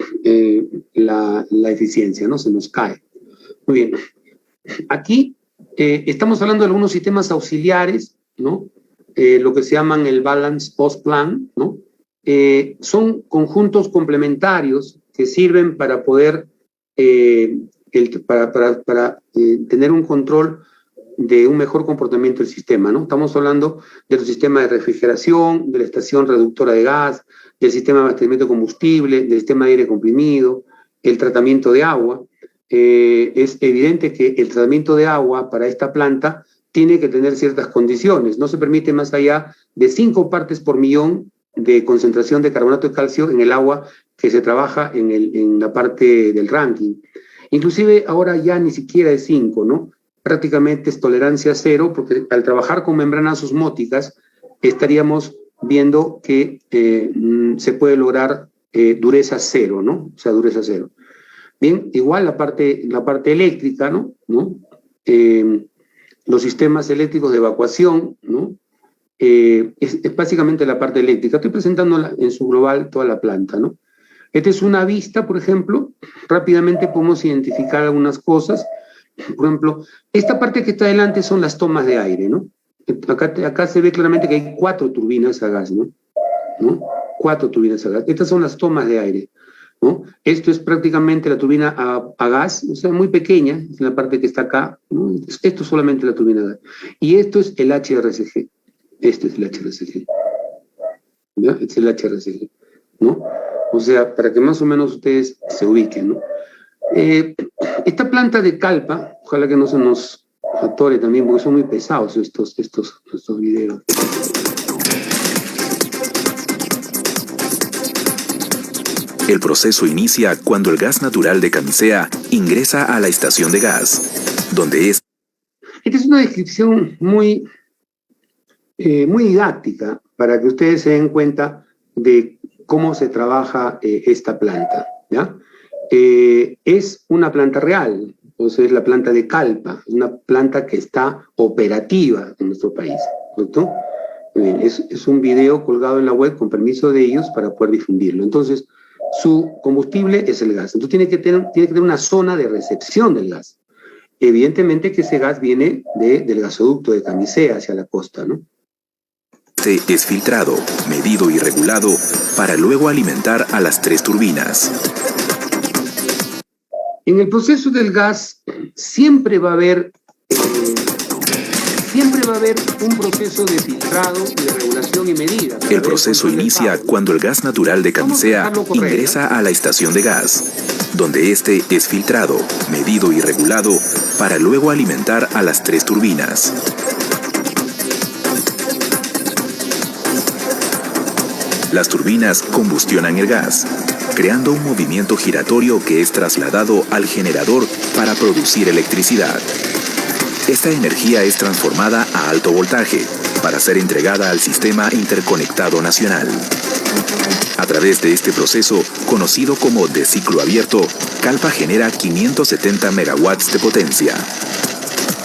la eficiencia, ¿no? Se nos cae. Muy bien. Aquí estamos hablando de algunos sistemas auxiliares, ¿no? Lo que se llaman el Balance Post Plan, ¿no? Son conjuntos complementarios que sirven para poder tener un control de un mejor comportamiento del sistema, ¿no? Estamos hablando del sistema de refrigeración, de la estación reductora de gas, del sistema de abastecimiento de combustible, del sistema de aire comprimido, el tratamiento de agua. Es evidente que el tratamiento de agua para esta planta tiene que tener ciertas condiciones. No se permite más allá de 5 partes por millón de concentración de carbonato de calcio en el agua que se trabaja en la parte del Rankine. Inclusive ahora ya ni siquiera es 5, ¿no? prácticamente es tolerancia cero, porque al trabajar con membranas osmóticas estaríamos viendo que se puede lograr dureza cero, ¿no? O sea, dureza cero. Bien, igual la parte eléctrica, ¿no? Los sistemas eléctricos de evacuación, ¿no? Es básicamente la parte eléctrica. Estoy presentando en su global toda la planta, ¿no? Esta es una vista, por ejemplo. Rápidamente podemos identificar algunas cosas. Por ejemplo, esta parte que está adelante son las tomas de aire, ¿no? Acá se ve claramente que hay 4 turbinas a gas, ¿no? 4 turbinas a gas. Estas son las tomas de aire, ¿no? Esto es prácticamente la turbina a gas, o sea, muy pequeña, es la parte que está acá, ¿no? Esto es solamente la turbina a gas. Y esto es el HRSG. Este es el HRSG. ¿Ya? Este es el HRSG, ¿no? O sea, para que más o menos ustedes se ubiquen, ¿no? Esta planta de calpa, ojalá que no se nos atore también, porque son muy pesados estos videos. El proceso inicia cuando el gas natural de Camisea ingresa a la estación de gas, donde es... Esta es una descripción muy didáctica para que ustedes se den cuenta de cómo se trabaja esta planta, ¿ya? Es una planta real, entonces es la planta de calpa, es una planta que está operativa en nuestro país, ¿correcto? Es un video colgado en la web con permiso de ellos para poder difundirlo. Entonces, su combustible es el gas. Entonces tiene que tener una zona de recepción del gas. Evidentemente que ese gas viene del gasoducto de Camisea hacia la costa, ¿no? Es filtrado, medido y regulado para luego alimentar a las 3 turbinas. En el proceso del gas siempre va a haber un proceso de filtrado, de regulación y medida. El proceso inicia cuando el gas natural de Camisea ingresa a la estación de gas, donde este es filtrado, medido y regulado para luego alimentar a las 3 turbinas. Las turbinas combustionan el gas, creando un movimiento giratorio que es trasladado al generador para producir electricidad. Esta energía es transformada a alto voltaje para ser entregada al Sistema Interconectado Nacional. A través de este proceso, conocido como de ciclo abierto, Calpa genera 570 megawatts de potencia.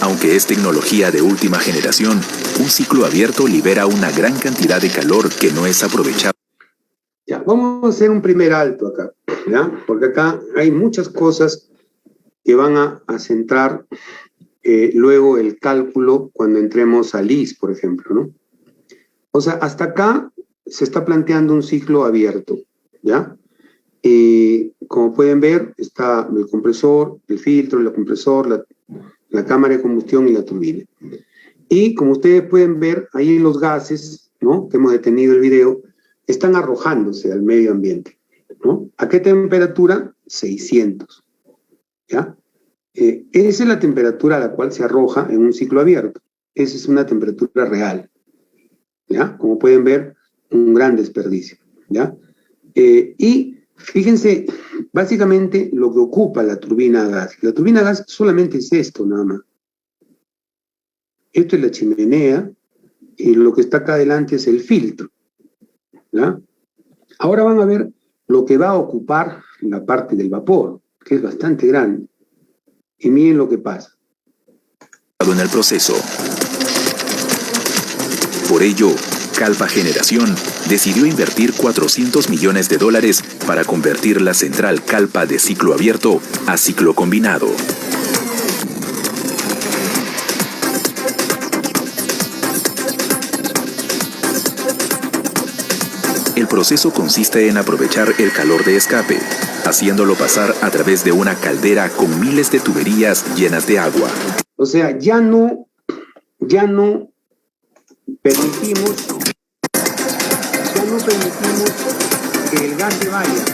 Aunque es tecnología de última generación, un ciclo abierto libera una gran cantidad de calor que no es aprovechado. Ya, vamos a hacer un primer alto acá, ¿ya? Porque acá hay muchas cosas que van a centrar luego el cálculo cuando entremos a LIS, por ejemplo, ¿no? O sea, hasta acá se está planteando un ciclo abierto, ¿ya? Como pueden ver, está el compresor, el filtro, el compresor, la cámara de combustión y la turbina. Y como ustedes pueden ver, ahí los gases, ¿no? Que hemos detenido el video, están arrojándose al medio ambiente, ¿no? ¿A qué temperatura? 600, ¿ya? Esa es la temperatura a la cual se arroja en un ciclo abierto. Esa es una temperatura real, ¿ya? Como pueden ver, un gran desperdicio, ¿ya? Y fíjense, básicamente lo que ocupa la turbina a gas. La turbina a gas solamente es esto, nada más. Esto es la chimenea y lo que está acá adelante es el filtro, ¿ya? Ahora van a ver lo que va a ocupar la parte del vapor, que es bastante grande. Y miren lo que pasa. En el proceso. Por ello, Calpa Generación decidió invertir $400 millones para convertir la central Calpa de ciclo abierto a ciclo combinado. El proceso consiste en aprovechar el calor de escape, haciéndolo pasar a través de una caldera con miles de tuberías llenas de agua. O sea, ya no permitimos que el gas se vaya.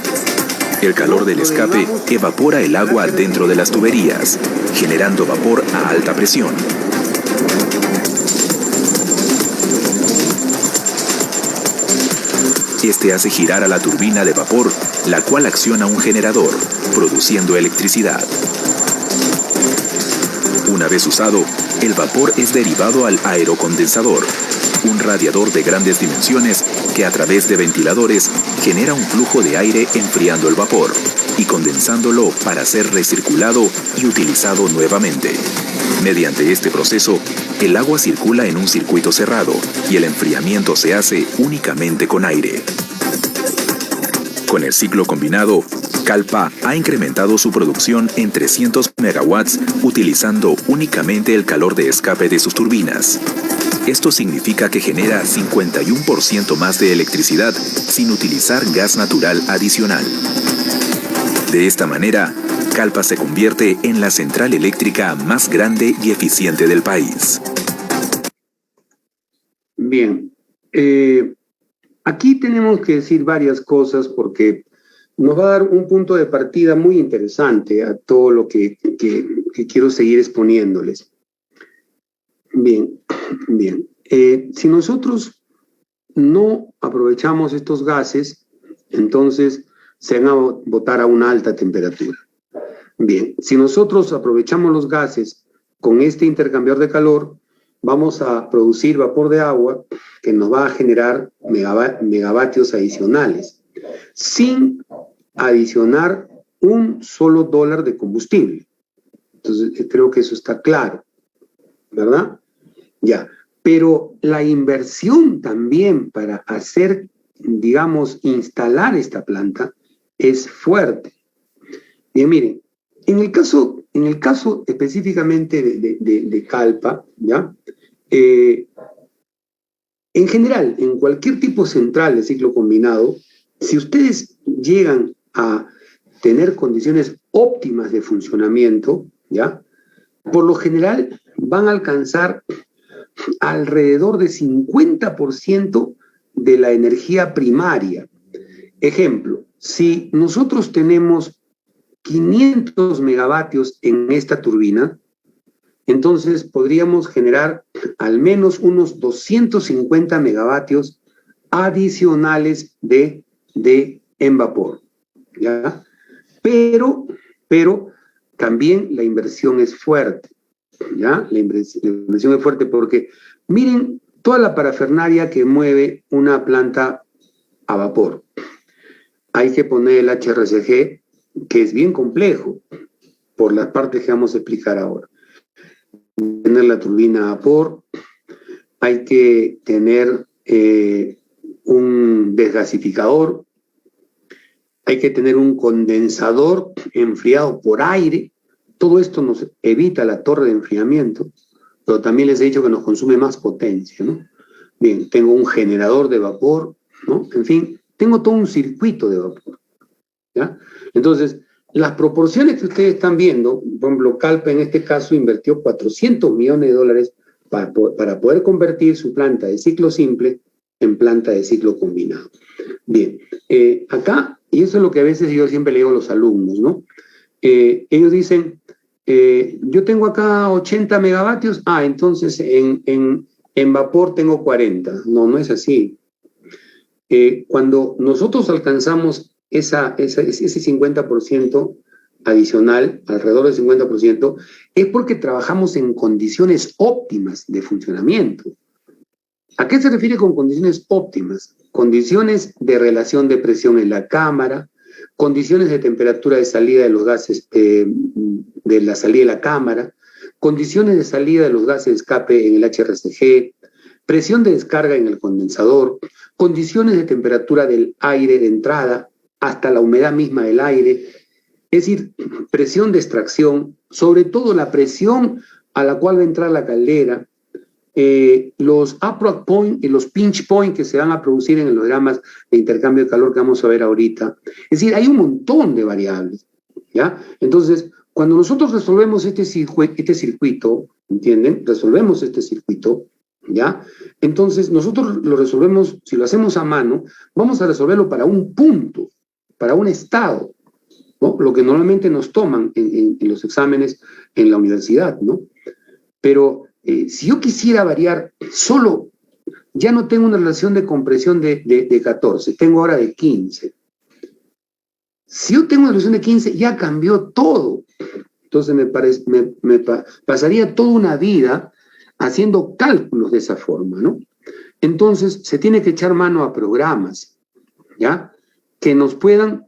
El calor del escape evapora el agua dentro de las tuberías, generando vapor a alta presión. Este hace girar a la turbina de vapor, la cual acciona un generador, produciendo electricidad. Una vez usado, el vapor es derivado al aerocondensador, un radiador de grandes dimensiones que a través de ventiladores genera un flujo de aire enfriando el vapor y condensándolo para ser recirculado y utilizado nuevamente. Mediante este proceso, el agua circula en un circuito cerrado y el enfriamiento se hace únicamente con aire. Con el ciclo combinado, Calpa ha incrementado su producción en 300 megawatts utilizando únicamente el calor de escape de sus turbinas. Esto significa que genera 51% más de electricidad sin utilizar gas natural adicional. De esta manera, Calpa se convierte en la central eléctrica más grande y eficiente del país. Bien, aquí tenemos que decir varias cosas porque nos va a dar un punto de partida muy interesante a todo lo que quiero seguir exponiéndoles. Bien. Si nosotros no aprovechamos estos gases, entonces se van a botar a una alta temperatura. Bien, si nosotros aprovechamos los gases con este intercambiador de calor, vamos a producir vapor de agua que nos va a generar megavatios adicionales, sin adicionar un solo dólar de combustible. Entonces, creo que eso está claro, ¿verdad? Ya, pero la inversión también para hacer, digamos, instalar esta planta es fuerte. Bien, miren, en el caso específicamente de Calpa, ¿ya? En general, en cualquier tipo central de ciclo combinado, si ustedes llegan a tener condiciones óptimas de funcionamiento, ¿ya? Por lo general van a alcanzar alrededor de 50% de la energía primaria. Ejemplo, si nosotros tenemos 500 megavatios en esta turbina, entonces podríamos generar al menos unos 250 megavatios adicionales en vapor, ¿ya? Pero también la inversión es fuerte, ¿ya? La inversión es fuerte porque miren toda la parafernalia que mueve una planta a vapor. Hay que poner el HRSG, que es bien complejo, por las partes que vamos a explicar ahora. Tener la turbina a vapor, hay que tener un desgasificador, hay que tener un condensador enfriado por aire. Todo esto nos evita la torre de enfriamiento, pero también les he dicho que nos consume más potencia, ¿no? Bien, tengo un generador de vapor, ¿no? En fin, tengo todo un circuito de vapor, ¿ya? Entonces, las proporciones que ustedes están viendo, por ejemplo, Calpa en este caso invirtió $400 millones para poder convertir su planta de ciclo simple en planta de ciclo combinado. Bien, acá, y eso es lo que a veces yo siempre le digo a los alumnos, ¿no? Ellos dicen, yo tengo acá 80 megavatios, entonces en vapor tengo 40. No, no es así. Cuando nosotros alcanzamos ese 50% adicional, alrededor del 50%, es porque trabajamos en condiciones óptimas de funcionamiento. ¿A qué se refiere con condiciones óptimas? Condiciones de relación de presión en la cámara, condiciones de temperatura de salida de los gases de la salida de la cámara, condiciones de salida de los gases de escape en el HRSG, presión de descarga en el condensador, condiciones de temperatura del aire de entrada hasta la humedad misma del aire, es decir, presión de extracción, sobre todo la presión a la cual va a entrar la caldera, los approach point y los pinch point que se van a producir en los diagramas de intercambio de calor que vamos a ver ahorita. Es decir, hay un montón de variables, ¿ya? Entonces, cuando nosotros resolvemos este circuito, ¿entienden? Resolvemos este circuito, ¿ya? Entonces, nosotros lo resolvemos, si lo hacemos a mano, vamos a resolverlo para un punto, para un estado, ¿no? Lo que normalmente nos toman en los exámenes en la universidad, ¿no? Pero si yo quisiera variar solo, ya no tengo una relación de compresión de 14, tengo ahora de 15. Si yo tengo una relación de 15, ya cambió todo, Entonces pasaría toda una vida haciendo cálculos de esa forma, ¿no? Entonces se tiene que echar mano a programas, ¿ya? Que nos puedan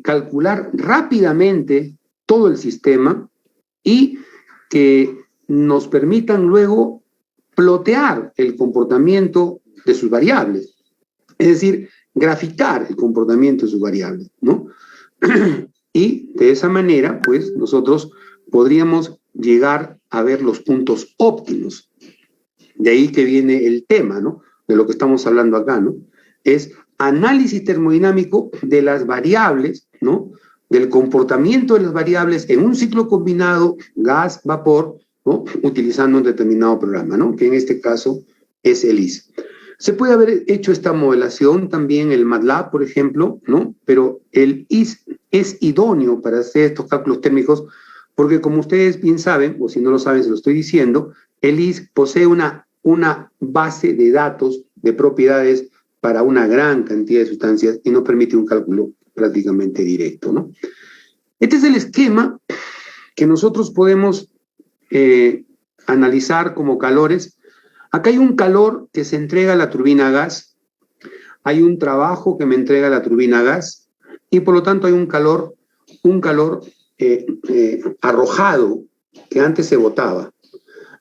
calcular rápidamente todo el sistema y que nos permitan luego plotear el comportamiento de sus variables, es decir, graficar el comportamiento de sus variables, ¿no? Y de esa manera, pues, nosotros podríamos llegar a ver los puntos óptimos. De ahí que viene el tema, ¿no? De lo que estamos hablando acá, ¿no? Es análisis termodinámico de las variables, ¿no? Del comportamiento de las variables en un ciclo combinado gas-vapor, ¿no? Utilizando un determinado programa, ¿no? Que en este caso es el IS. Se puede haber hecho esta modelación también en el MATLAB, por ejemplo, ¿no? Pero el IS es idóneo para hacer estos cálculos térmicos porque, como ustedes bien saben, o si no lo saben, se lo estoy diciendo, el IS posee una base de datos, de propiedades para una gran cantidad de sustancias y nos permite un cálculo prácticamente directo, ¿no? Este es el esquema que nosotros podemos analizar como calores. Acá hay un calor que se entrega a la turbina a gas, hay un trabajo que me entrega la turbina a gas y por lo tanto hay un calor arrojado que antes se botaba.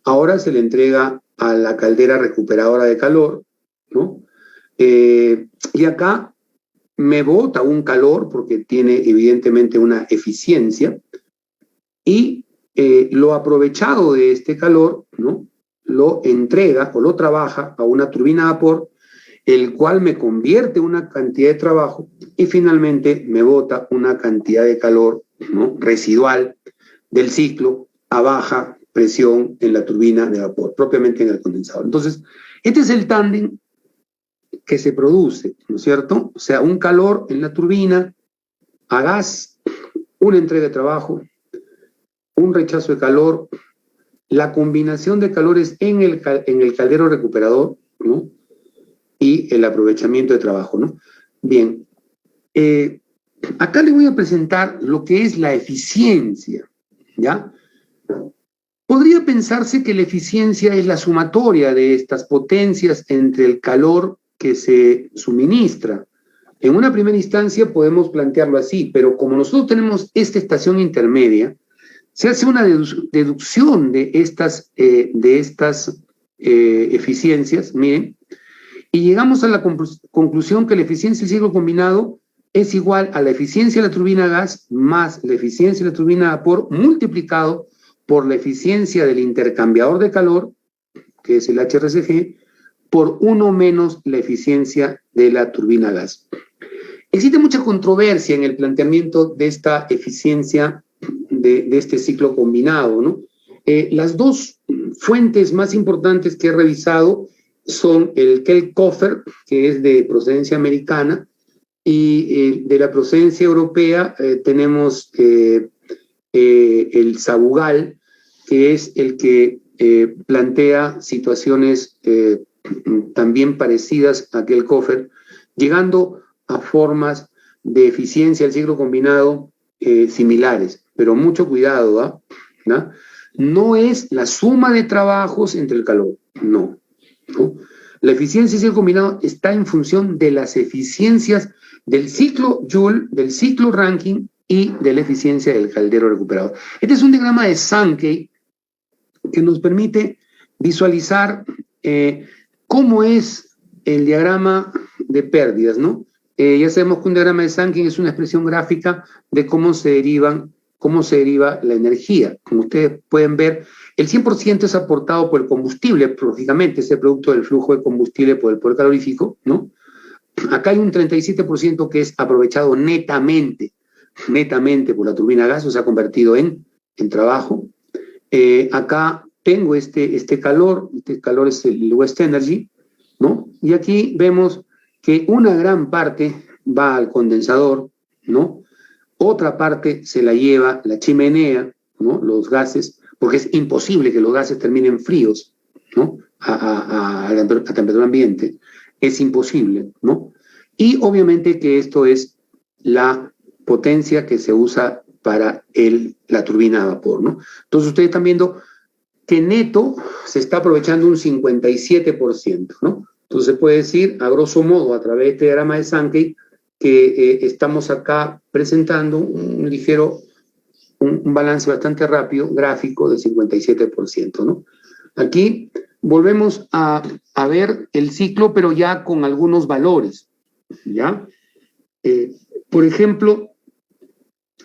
Ahora se le entrega a la caldera recuperadora de calor, ¿no? Y acá me bota un calor porque tiene evidentemente una eficiencia y lo aprovechado de este calor, ¿no? Lo entrega o lo trabaja a una turbina a vapor, el cual me convierte una cantidad de trabajo y finalmente me bota una cantidad de calor, ¿no? Residual del ciclo a baja presión en la turbina de vapor, propiamente en el condensador. Entonces, este es el tándem que se produce, ¿no es cierto? O sea, un calor en la turbina a gas, una entrega de trabajo, un rechazo de calor, la combinación de calores en el caldero recuperador, ¿no? Y el aprovechamiento de trabajo, ¿no? Bien, acá le voy a presentar lo que es la eficiencia, ¿ya? Podría pensarse que la eficiencia es la sumatoria de estas potencias entre el calor que se suministra. En una primera instancia podemos plantearlo así, pero como nosotros tenemos esta estación intermedia, se hace una deducción de estas eficiencias, miren, y llegamos a la conclusión que la eficiencia del ciclo combinado es igual a la eficiencia de la turbina a gas más la eficiencia de la turbina a vapor multiplicado por la eficiencia del intercambiador de calor, que es el HRSG, por 1 menos la eficiencia de la turbina a gas. Existe mucha controversia en el planteamiento de esta eficiencia de este ciclo combinado, ¿no? Las dos fuentes más importantes que he revisado son el Kelkhofer, que es de procedencia americana, y de la procedencia europea tenemos el Sabugal, que es el que plantea situaciones también parecidas a Kelkhofer, llegando a formas de eficiencia del ciclo combinado similares. Pero mucho cuidado, ¿ah? ¿No? No es la suma de trabajos entre el calor, no. La eficiencia del ciclo combinado está en función de las eficiencias del ciclo Joule, del ciclo Rankine y de la eficiencia del caldero recuperador. Este es un diagrama de Sankey que nos permite visualizar cómo es el diagrama de pérdidas, ¿no? Ya sabemos que un diagrama de Sankey es una expresión gráfica de cómo se deriva la energía. Como ustedes pueden ver, el 100% es aportado por el combustible, lógicamente, es el producto del flujo de combustible por el poder calorífico, ¿no? Acá hay un 37% que es aprovechado netamente por la turbina a gas, o se ha convertido en trabajo. Acá tengo este calor es el West Energy, ¿no? Y aquí vemos que una gran parte va al condensador, ¿no? Otra parte se la lleva la chimenea, ¿no? Los gases, porque es imposible que los gases terminen fríos, ¿no? A temperatura ambiente. Es imposible, ¿no? Y obviamente que esto es la potencia que se usa para la turbina a vapor, ¿no? Entonces ustedes están viendo que neto se está aprovechando un 57%, ¿no? Entonces se puede decir, a grosso modo, a través de este diagrama de Sankey, que estamos acá presentando un ligero, un balance bastante rápido, gráfico de 57%, ¿no? Aquí volvemos a ver el ciclo, pero ya con algunos valores, ¿ya? Por ejemplo,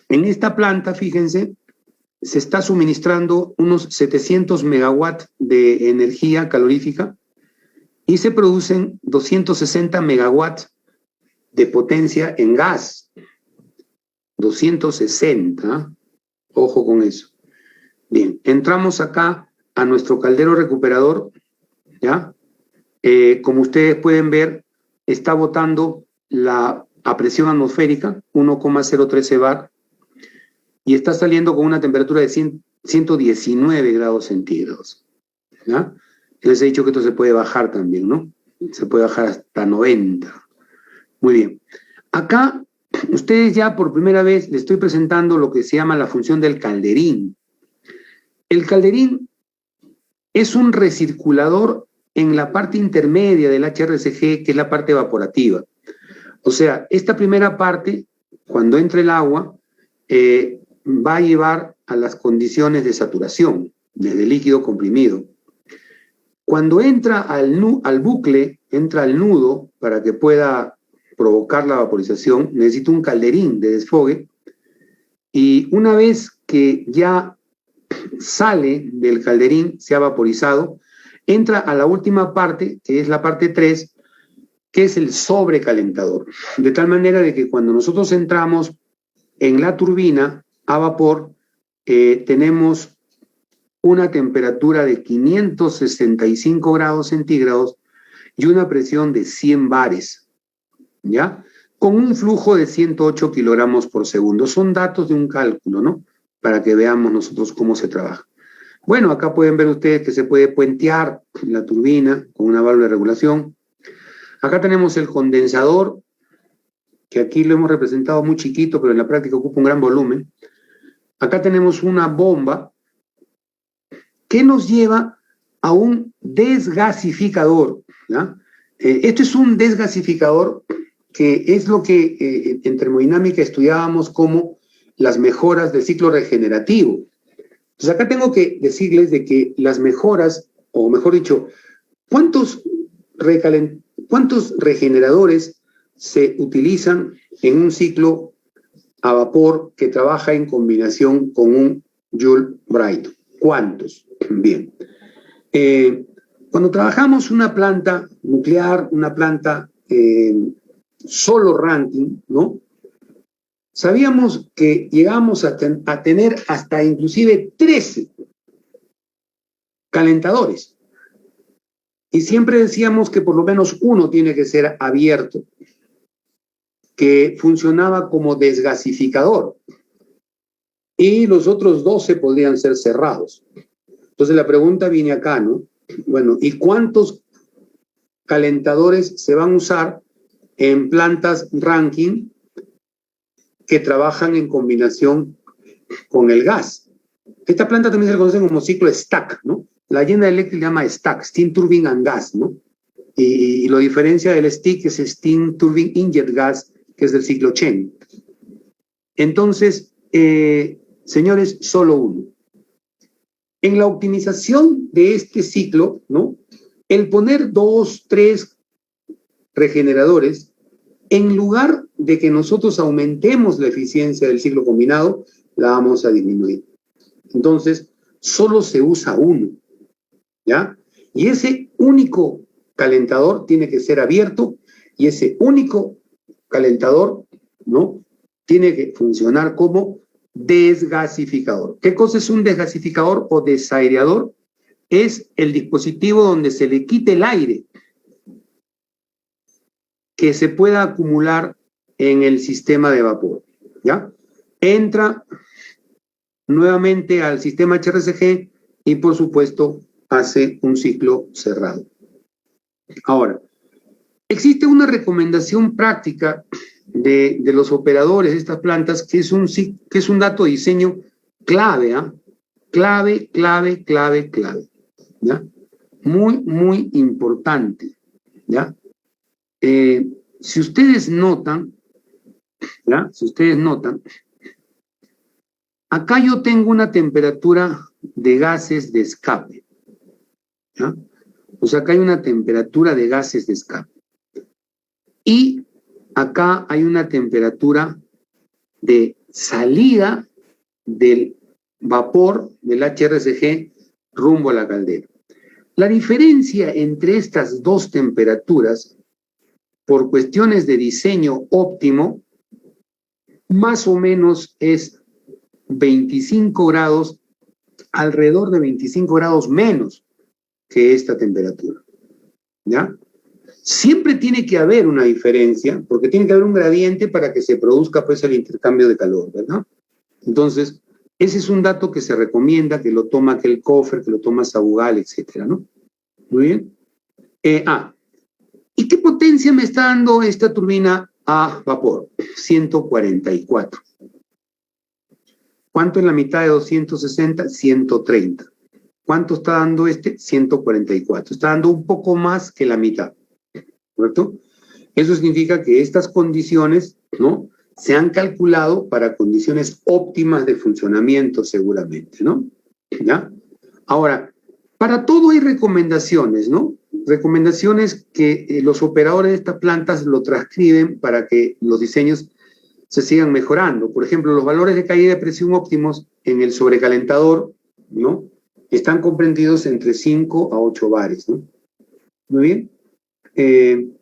en esta planta, fíjense, se está suministrando unos 700 megawatts de energía calorífica y se producen 260 megawatts de potencia en gas. 260, ojo con eso. Bien, entramos acá a nuestro caldero recuperador, ¿ya? Como ustedes pueden ver, está botando a presión atmosférica, 1,013 bar, y está saliendo con una temperatura de 119 grados centígrados, ¿ya? Yo les he dicho que esto se puede bajar también, ¿no? Se puede bajar hasta 90. Muy bien. Acá, ustedes ya por primera vez les estoy presentando lo que se llama la función del calderín. El calderín es un recirculador en la parte intermedia del HRSG, que es la parte evaporativa. O sea, esta primera parte, cuando entre el agua, va a llevar a las condiciones de saturación, desde líquido comprimido. Cuando entra al bucle, entra al nudo, para que pueda provocar la vaporización, necesita un calderín de desfogue, y una vez que ya sale del calderín, se ha vaporizado, entra a la última parte, que es la parte 3, que es el sobrecalentador. De tal manera de que cuando nosotros entramos en la turbina a vapor, tenemos una temperatura de 565 grados centígrados y una presión de 100 bares, ¿ya? Con un flujo de 108 kilogramos por segundo. Son datos de un cálculo, ¿no? Para que veamos nosotros cómo se trabaja. Bueno, acá pueden ver ustedes que se puede puentear la turbina con una válvula de regulación. Acá tenemos el condensador, que aquí lo hemos representado muy chiquito, pero en la práctica ocupa un gran volumen. Acá tenemos una bomba que nos lleva a un desgasificador, ¿ya? Esto es un desgasificador que es lo que en termodinámica estudiábamos como las mejoras del ciclo regenerativo. Entonces acá tengo que decirles de que las mejoras, o mejor dicho, ¿cuántos regeneradores se utilizan en un ciclo a vapor que trabaja en combinación con un Joule Brayton? ¿Cuántos? Bien. Cuando trabajamos una planta nuclear, una planta solo Rankine, ¿no? Sabíamos que llegamos a tener hasta inclusive 13 calentadores. Y siempre decíamos que por lo menos uno tiene que ser abierto, que funcionaba como desgasificador. Y los otros 12 podrían ser cerrados. Entonces la pregunta viene acá, ¿no? Bueno, ¿y cuántos calentadores se van a usar en plantas Rankine que trabajan en combinación con el gas? Esta planta también se conoce como ciclo stack, ¿no? La General Electric le llama stack, Steam Turbine and Gas, ¿no? Y lo diferencia del stick es Steam Turbine Injet Gas, que es del ciclo Chen. Entonces, señores, solo uno. En la optimización de este ciclo, ¿no? El poner 2, 3 regeneradores, en lugar de que nosotros aumentemos la eficiencia del ciclo combinado, la vamos a disminuir. Entonces, solo se usa uno, ¿ya? Y ese único calentador tiene que ser abierto, y ese único calentador, ¿no? Tiene que funcionar como desgasificador. ¿Qué cosa es un desgasificador o desaireador? Es el dispositivo donde se le quite el aire que se pueda acumular en el sistema de vapor, ¿ya? Entra nuevamente al sistema HRSG y, por supuesto, hace un ciclo cerrado. Ahora, existe una recomendación práctica de los operadores de estas plantas, que es un dato de diseño clave, ¿ah? Clave, ¿ya? Muy importante, ¿ya? Si ustedes notan, ¿ya? Si ustedes notan, acá yo tengo una temperatura de gases de escape, ¿ya? O sea, acá hay una temperatura de gases de escape. Y acá hay una temperatura de salida del vapor del HRSG rumbo a la caldera. La diferencia entre estas dos temperaturas, por cuestiones de diseño óptimo, más o menos es 25 grados, alrededor de 25 grados menos que esta temperatura, ¿ya? Siempre tiene que haber una diferencia, porque tiene que haber un gradiente para que se produzca pues el intercambio de calor, ¿verdad? Entonces, ese es un dato que se recomienda, que lo toma aquel Coffer, que lo toma Sabugal, etcétera, ¿no? Muy bien. ¿Y qué potencia me está dando esta turbina a vapor? 144. ¿Cuánto en la mitad de 260? 130. ¿Cuánto está dando este? 144. Está dando un poco más que la mitad, ¿correcto? Eso significa que estas condiciones, ¿no?, se han calculado para condiciones óptimas de funcionamiento seguramente, ¿no? ¿Ya? Ahora, para todo hay recomendaciones, ¿no? Recomendaciones que los operadores de estas plantas lo transcriben para que los diseños se sigan mejorando. Por ejemplo, los valores de caída de presión óptimos en el sobrecalentador, ¿no?, están comprendidos entre 5 a 8 bares, ¿no? Muy bien.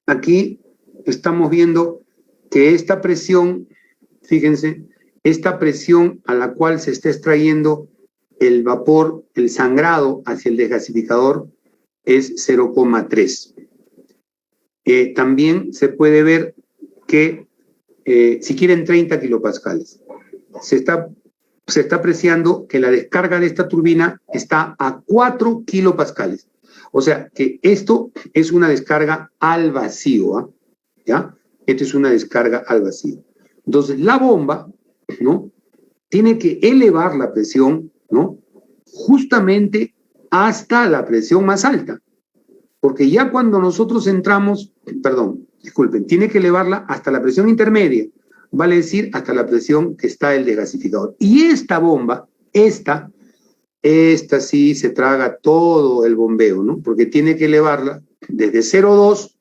Aquí estamos viendo que esta presión, fíjense, esta presión a la cual se está extrayendo el vapor, el sangrado hacia el desgasificador es 0,3. También se puede ver que, si quieren 30 kilopascales, se está apreciando que la descarga de esta turbina está a 4 kilopascales. O sea, que esto es una descarga al vacío, ¿ah? ¿Ya? Esto es una descarga al vacío. Entonces, la bomba, ¿no?, tiene que elevar la presión, ¿no?, justamente hasta la presión más alta. Porque ya cuando nosotros entramos, tiene que elevarla hasta la presión intermedia, vale decir, hasta la presión que está el desgasificador. Y esta bomba, esta sí se traga todo el bombeo, ¿no? Porque tiene que elevarla desde 0,2,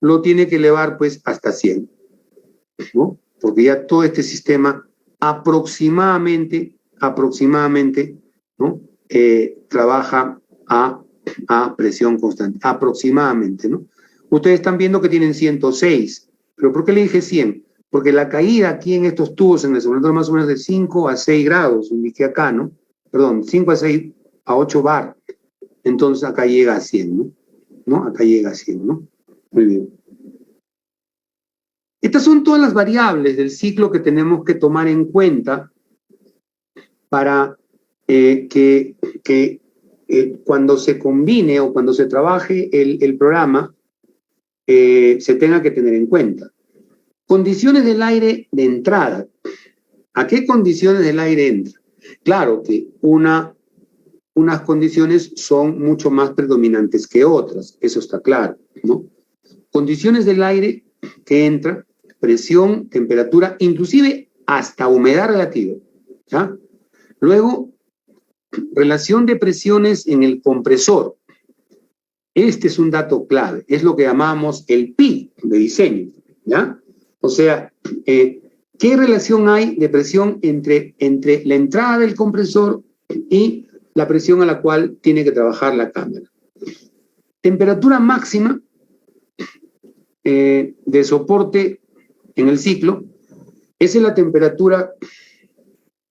lo tiene que elevar pues hasta 100, ¿no? Porque ya todo este sistema aproximadamente, ¿no?, trabaja a presión constante, aproximadamente, ¿no? Ustedes están viendo que tienen 106, pero ¿por qué le dije 100? Porque la caída aquí en estos tubos en el sobrecalentador más o menos de 5 a 6 grados, indiqué acá, ¿no? Perdón, 5 a 6 a 8 bar. Entonces acá llega a 100, ¿no? Acá llega a 100, ¿no? Muy bien. Estas son todas las variables del ciclo que tenemos que tomar en cuenta para que cuando se combine o cuando se trabaje el programa se tenga que tener en cuenta. Condiciones del aire de entrada. ¿A qué condiciones del aire entra? Claro que unas condiciones son mucho más predominantes que otras, eso está claro, ¿no? Condiciones del aire que entra, presión, temperatura, inclusive hasta humedad relativa, ¿ya? Luego, relación de presiones en el compresor. Este es un dato clave, es lo que llamamos el pi de diseño, ¿ya? O sea, ¿qué relación hay de presión entre la entrada del compresor y la presión a la cual tiene que trabajar la cámara? Temperatura máxima de soporte en el ciclo, esa es la temperatura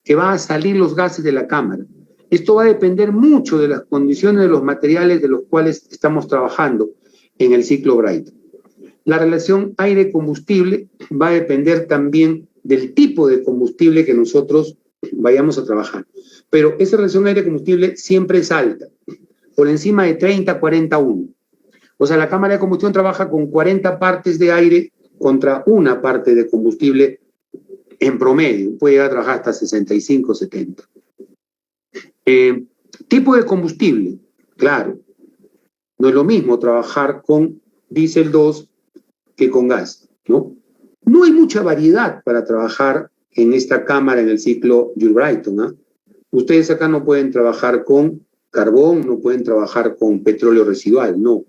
que va a salir los gases de la cámara. Esto va a depender mucho de las condiciones de los materiales de los cuales estamos trabajando en el ciclo Bright. La relación aire-combustible va a depender también del tipo de combustible que nosotros vayamos a trabajar. Pero esa relación aire-combustible siempre es alta, por encima de 30, 41. O sea, la cámara de combustión trabaja con 40 partes de aire contra una parte de combustible en promedio. Puede llegar a trabajar hasta 65, 70. Tipo de combustible, claro. No es lo mismo trabajar con diésel 2 que con gas, ¿no? No hay mucha variedad para trabajar en esta cámara en el ciclo Joule-Brayton, ¿eh? Ustedes acá no pueden trabajar con carbón, no pueden trabajar con petróleo residual, no.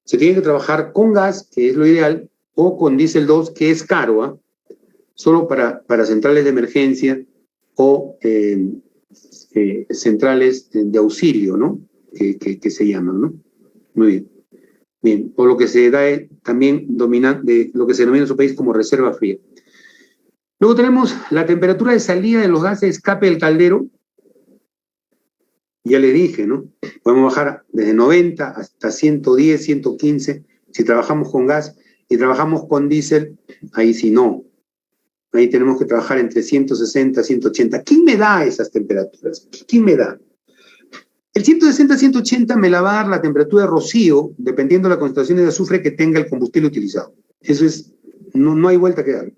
Se tiene que trabajar con gas, que es lo ideal, o con diésel 2, que es caro, ¿eh? Solo para centrales de emergencia o centrales de auxilio, ¿no? Que se llaman, ¿no? Muy bien. Bien, o lo que se da también lo que se denomina en su país como reserva fría. Luego tenemos la temperatura de salida de los gases de escape del caldero. Ya le dije, ¿no? Podemos bajar desde 90 hasta 110, 115. Si trabajamos con gas y trabajamos con diésel, ahí sí no. Ahí tenemos que trabajar entre 160 y 180. ¿Quién me da esas temperaturas? ¿Quién me da? El 160 180 me la va a dar la temperatura de rocío, dependiendo de la concentración de azufre que tenga el combustible utilizado. Eso es, no hay vuelta que dar.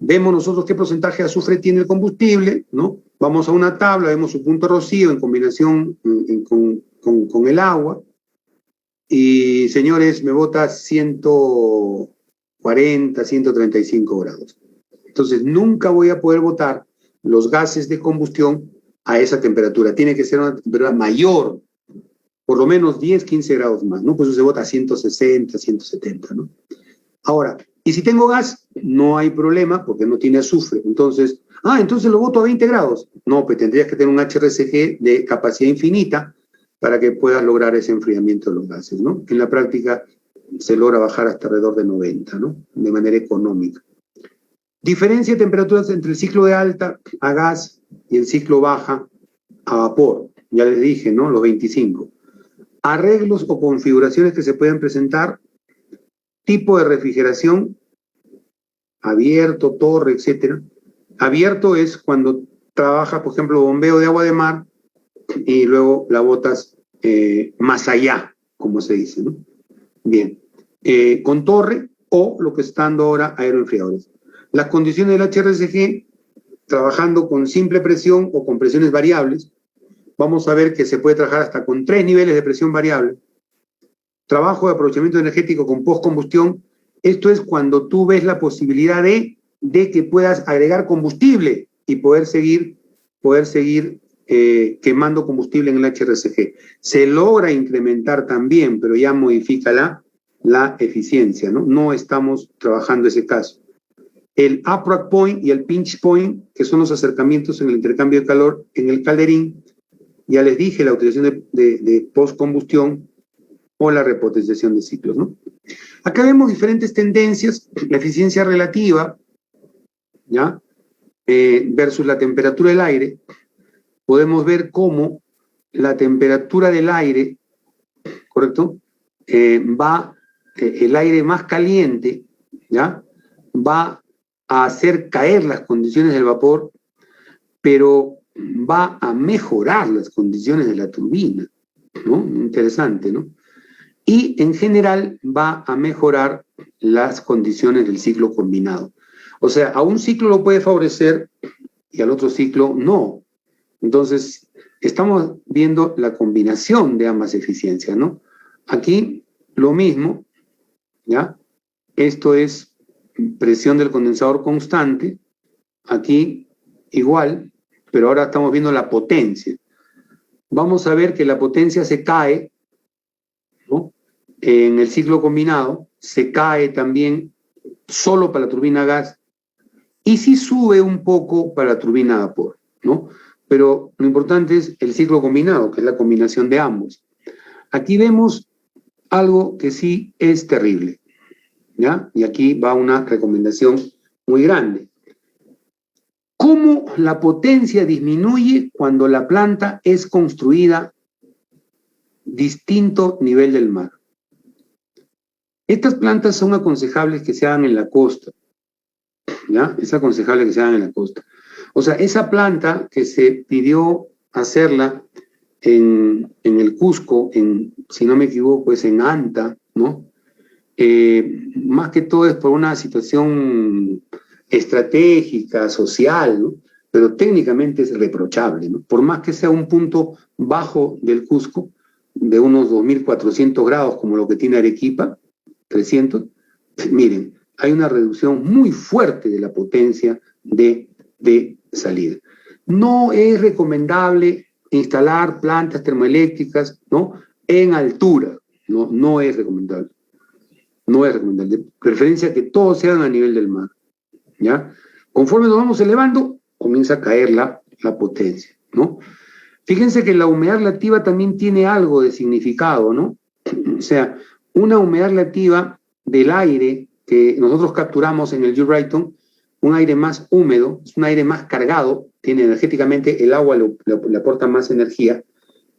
Vemos nosotros qué porcentaje de azufre tiene el combustible, ¿no? Vamos a una tabla, vemos su punto de rocío en combinación con el agua. Y, señores, me bota 140, 135 grados. Entonces, nunca voy a poder botar los gases de combustión a esa temperatura. Tiene que ser una temperatura mayor, por lo menos 10, 15 grados más, ¿no? Pues eso se bota a 160, 170, ¿no? Ahora, y si tengo gas, no hay problema porque no tiene azufre. Entonces lo boto a 20 grados. No, pues tendrías que tener un HRSG de capacidad infinita para que puedas lograr ese enfriamiento de los gases, ¿no? En la práctica se logra bajar hasta alrededor de 90, ¿no? De manera económica. Diferencia de temperaturas entre el ciclo de alta a gas y el ciclo baja a vapor. Ya les dije, ¿no? Los 25. Arreglos o configuraciones que se pueden presentar. Tipo de refrigeración, abierto, torre, etc. Abierto es cuando trabaja, por ejemplo, bombeo de agua de mar y luego la botas más allá, como se dice, ¿no? Bien. Con torre o lo que está dando ahora aeroenfriadores. Las condiciones del HRSG, trabajando con simple presión o con presiones variables, vamos a ver que se puede trabajar hasta con 3 niveles de presión variable. Trabajo de aprovechamiento energético con postcombustión. Esto es cuando tú ves la posibilidad de que puedas agregar combustible y poder seguir quemando combustible en el HRSG. Se logra incrementar también, pero ya modifica la eficiencia, ¿no? No estamos trabajando ese caso. El approach point y el pinch point, que son los acercamientos en el intercambio de calor en el calderín, ya les dije, la utilización de postcombustión o la repotenciación de ciclos, ¿no? Acá vemos diferentes tendencias, la eficiencia relativa, ¿ya? Versus la temperatura del aire. Podemos ver cómo la temperatura del aire, ¿correcto? El aire más caliente, ¿ya? Va a hacer caer las condiciones del vapor, pero va a mejorar las condiciones de la turbina, ¿no? Interesante, ¿no? Y en general va a mejorar las condiciones del ciclo combinado. O sea, a un ciclo lo puede favorecer y al otro ciclo no. Entonces, estamos viendo la combinación de ambas eficiencias, ¿no? Aquí lo mismo, ¿ya? Esto es presión del condensador constante, aquí igual, pero ahora estamos viendo la potencia. Vamos a ver que la potencia se cae, ¿no? En el ciclo combinado, se cae también solo para la turbina a gas y sí sube un poco para la turbina a vapor, ¿no? Pero lo importante es el ciclo combinado, que es la combinación de ambos. Aquí vemos algo que sí es terrible, ¿ya? Y aquí va una recomendación muy grande. ¿Cómo la potencia disminuye cuando la planta es construida distinto nivel del mar? Estas plantas son aconsejables que se hagan en la costa, ¿ya? Es aconsejable que se hagan en la costa. O sea, esa planta que se pidió hacerla en el Cusco, si no me equivoco, es en Anta, ¿no? más que todo es por una situación estratégica, social, ¿no? Pero técnicamente es reprochable, ¿no? Por más que sea un punto bajo del Cusco, de unos 2.400 grados, como lo que tiene Arequipa, 300, miren, hay una reducción muy fuerte de la potencia de salida. No es recomendable instalar plantas termoeléctricas, ¿no?, en altura, no es recomendable. No es recomendable. De preferencia que todos sean a nivel del mar, ¿ya? Conforme nos vamos elevando, comienza a caer la potencia, ¿no? Fíjense que la humedad relativa también tiene algo de significado, ¿no? O sea, una humedad relativa del aire que nosotros capturamos en el Eurayton, un aire más húmedo, es un aire más cargado, tiene energéticamente, el agua le aporta más energía,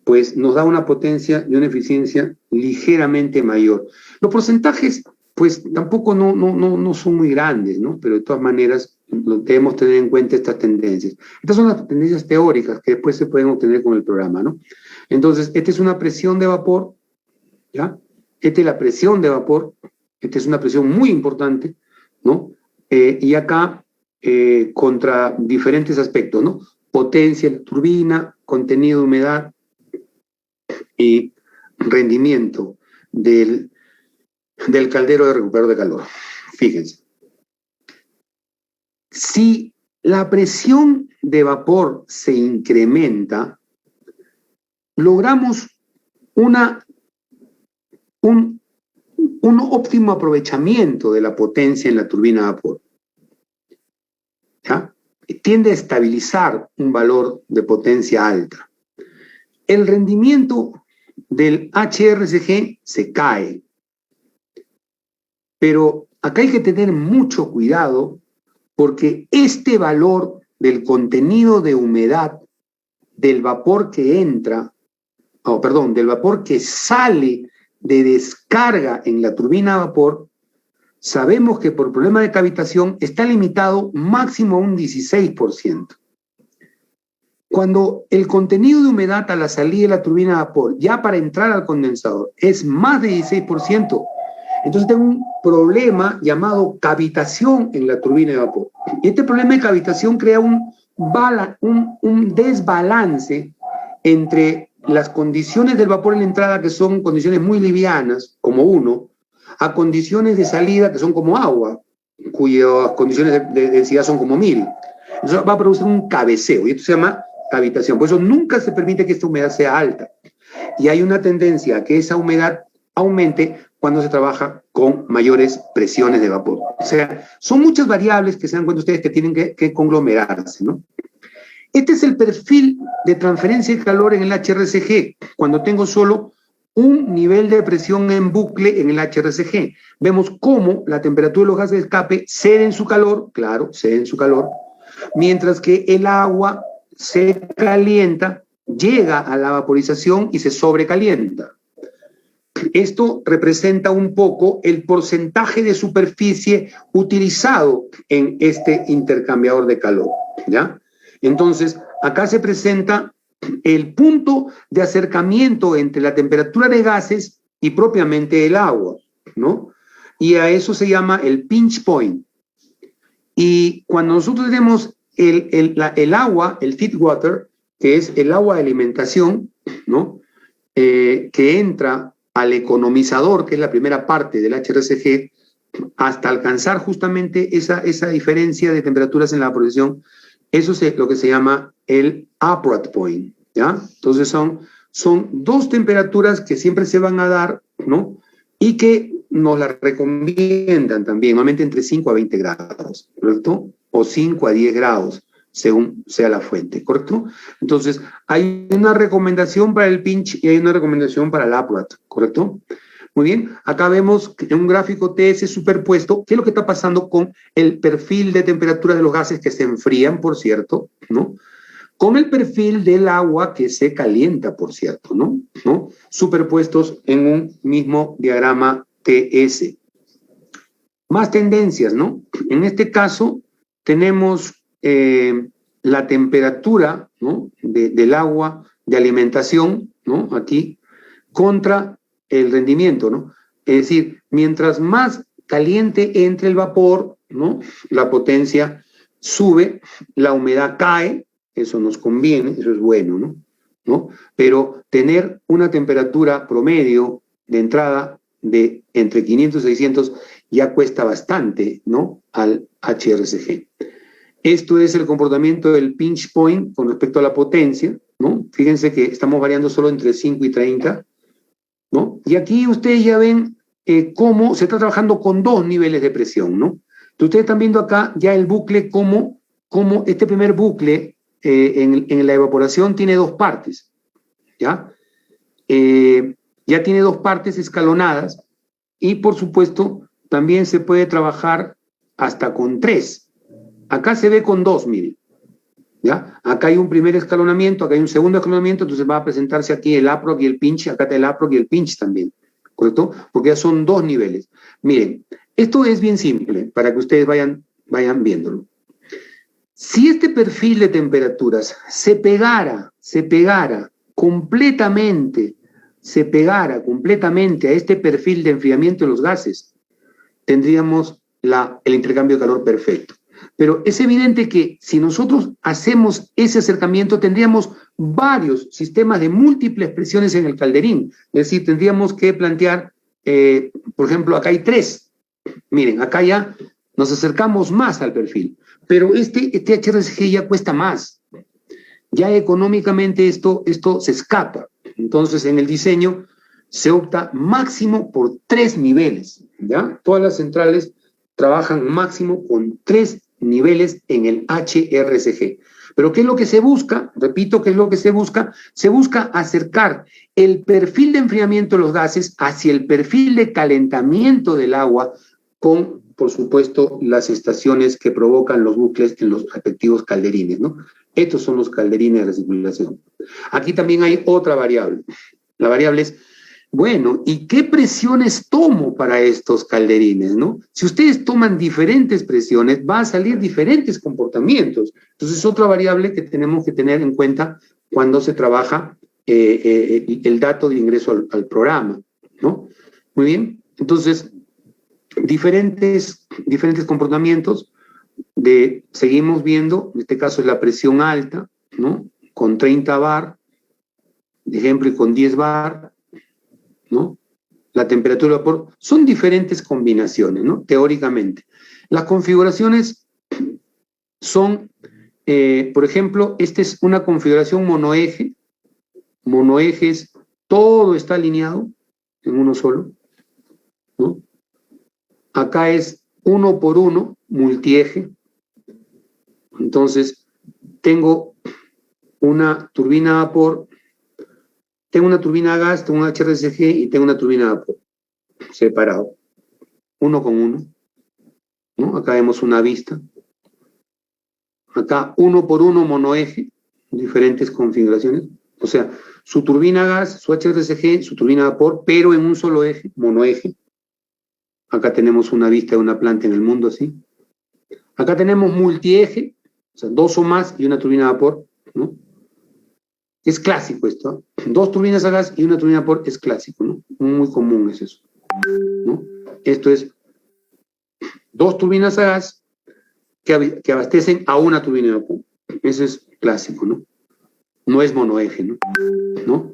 pues nos da una potencia y una eficiencia ligeramente mayor. Los porcentajes, pues tampoco no son muy grandes, ¿no? Pero de todas maneras debemos tener en cuenta estas tendencias. Estas son las tendencias teóricas que después se pueden obtener con el programa, ¿no? Entonces, esta es una presión de vapor, ¿ya? Esta es la presión de vapor, esta es una presión muy importante, ¿no? Y acá, contra diferentes aspectos, ¿no? Potencia de la turbina, contenido de humedad y rendimiento del caldero de recuperador de calor. Fíjense. Si la presión de vapor se incrementa, logramos un óptimo aprovechamiento de la potencia en la turbina de vapor. ¿Ya? Tiende a estabilizar un valor de potencia alta. El rendimiento del HRSG se cae. Pero acá hay que tener mucho cuidado porque este valor del contenido de humedad del vapor que entra, del vapor que sale de descarga en la turbina de vapor, sabemos que por problema de cavitación está limitado máximo a un 16%. Cuando el contenido de humedad a la salida de la turbina de vapor, ya para entrar al condensador, es más de 16%, entonces tengo un problema llamado cavitación en la turbina de vapor. Y este problema de cavitación crea un desbalance entre las condiciones del vapor en la entrada, que son condiciones muy livianas, como 1, a condiciones de salida, que son como agua, cuyas condiciones de densidad son como 1000. Entonces va a producir un cabeceo, y esto se llama cavitación. Por eso nunca se permite que esta humedad sea alta. Y hay una tendencia a que esa humedad aumente cuando se trabaja con mayores presiones de vapor. O sea, son muchas variables que se dan cuenta ustedes que tienen que conglomerarse, ¿no? Este es el perfil de transferencia de calor en el HRSG, cuando tengo solo un nivel de presión en bucle en el HRSG. Vemos cómo la temperatura de los gases de escape cede en su calor, claro, cede en su calor, mientras que el agua se calienta, llega a la vaporización y se sobrecalienta. Esto representa un poco el porcentaje de superficie utilizado en este intercambiador de calor, ¿ya? Entonces, acá se presenta el punto de acercamiento entre la temperatura de gases y propiamente el agua, ¿no? Y a eso se llama el pinch point. Y cuando nosotros tenemos el agua, el feed water, que es el agua de alimentación, ¿no? Que entra al economizador, que es la primera parte del HRSG, hasta alcanzar justamente esa diferencia de temperaturas en la vaporización, eso es lo que se llama el upright point, ¿ya? Entonces son dos temperaturas que siempre se van a dar, ¿no? Y que nos las recomiendan también, normalmente entre 5 a 20 grados, ¿correcto? O 5 a 10 grados, según sea la fuente, ¿correcto? Entonces, hay una recomendación para el pinch y hay una recomendación para el upright, ¿correcto? Muy bien, acá vemos en un gráfico TS superpuesto qué es lo que está pasando con el perfil de temperatura de los gases que se enfrían, por cierto, ¿no? Con el perfil del agua que se calienta, por cierto, ¿no? Superpuestos en un mismo diagrama TS. Más tendencias, ¿no? En este caso tenemos la temperatura, ¿no? del agua de alimentación, ¿no? Aquí, contra el rendimiento, ¿no? Es decir, mientras más caliente entre el vapor, ¿no? La potencia sube, la humedad cae, eso nos conviene, eso es bueno, ¿no? Pero tener una temperatura promedio de entrada de entre 500 y 600 ya cuesta bastante, ¿no? Al HRSG. Esto es el comportamiento del pinch point con respecto a la potencia, ¿no? Fíjense que estamos variando solo entre 5 y 30, ¿no? Y aquí ustedes ya ven cómo se está trabajando con dos niveles de presión, ¿no? Entonces ustedes están viendo acá ya el bucle, cómo este primer bucle en la evaporación tiene dos partes, ¿ya? Ya tiene dos partes escalonadas y, por supuesto, también se puede trabajar hasta con tres. Acá se ve con dos, miren, ¿ya? Acá hay un primer escalonamiento, acá hay un segundo escalonamiento, entonces va a presentarse aquí el APROC y el pinch, acá está el APROC y el pinch también, ¿correcto? Porque ya son dos niveles. Miren, esto es bien simple para que ustedes vayan viéndolo. Si este perfil de temperaturas se pegara completamente a este perfil de enfriamiento de los gases, tendríamos el intercambio de calor perfecto. Pero es evidente que si nosotros hacemos ese acercamiento, tendríamos varios sistemas de múltiples presiones en el calderín. Es decir, tendríamos que plantear, por ejemplo, acá hay tres. Miren, acá ya nos acercamos más al perfil. Pero este HRSG ya cuesta más. Ya económicamente esto se escapa. Entonces, en el diseño se opta máximo por 3 niveles, ¿ya? Todas las centrales trabajan máximo con 3 niveles en el HRSG. Pero ¿qué es lo que se busca? Repito, ¿qué es lo que se busca? Se busca acercar el perfil de enfriamiento de los gases hacia el perfil de calentamiento del agua con, por supuesto, las estaciones que provocan los bucles en los respectivos calderines, ¿no? Estos son los calderines de recirculación. Aquí también hay otra variable. La variable es, bueno, ¿y qué presiones tomo para estos calderines, no? Si ustedes toman diferentes presiones, va a salir diferentes comportamientos. Entonces, es otra variable que tenemos que tener en cuenta cuando se trabaja el dato de ingreso al programa, ¿no? Muy bien. Entonces, diferentes comportamientos seguimos viendo, en este caso es la presión alta, ¿no? Con 30 bar, de ejemplo, y con 10 bar, ¿no? La temperatura de vapor, son diferentes combinaciones, ¿no? Teóricamente. Las configuraciones son, por ejemplo, esta es una configuración monoeje, monoejes, todo está alineado en uno solo, ¿no? Acá es 1 por 1, multieje. Entonces, tengo una turbina a vapor, tengo una turbina a gas, tengo un HRSG y tengo una turbina a vapor, separado, uno con uno, ¿no? Acá vemos una vista. Acá 1 por 1 monoeje, diferentes configuraciones. O sea, su turbina a gas, su HRSG, su turbina a vapor, pero en un solo eje, monoeje. Acá tenemos una vista de una planta en el mundo así. Acá tenemos multieje, o sea, 2 o más y una turbina a vapor, ¿no? Es clásico esto, ¿eh? 2 turbinas a gas y una turbina a vapor es clásico, ¿no? Muy común es eso, ¿no? Esto es 2 turbinas a gas que abastecen a una turbina de vapor. Eso es clásico, ¿no? No es monoeje, ¿no?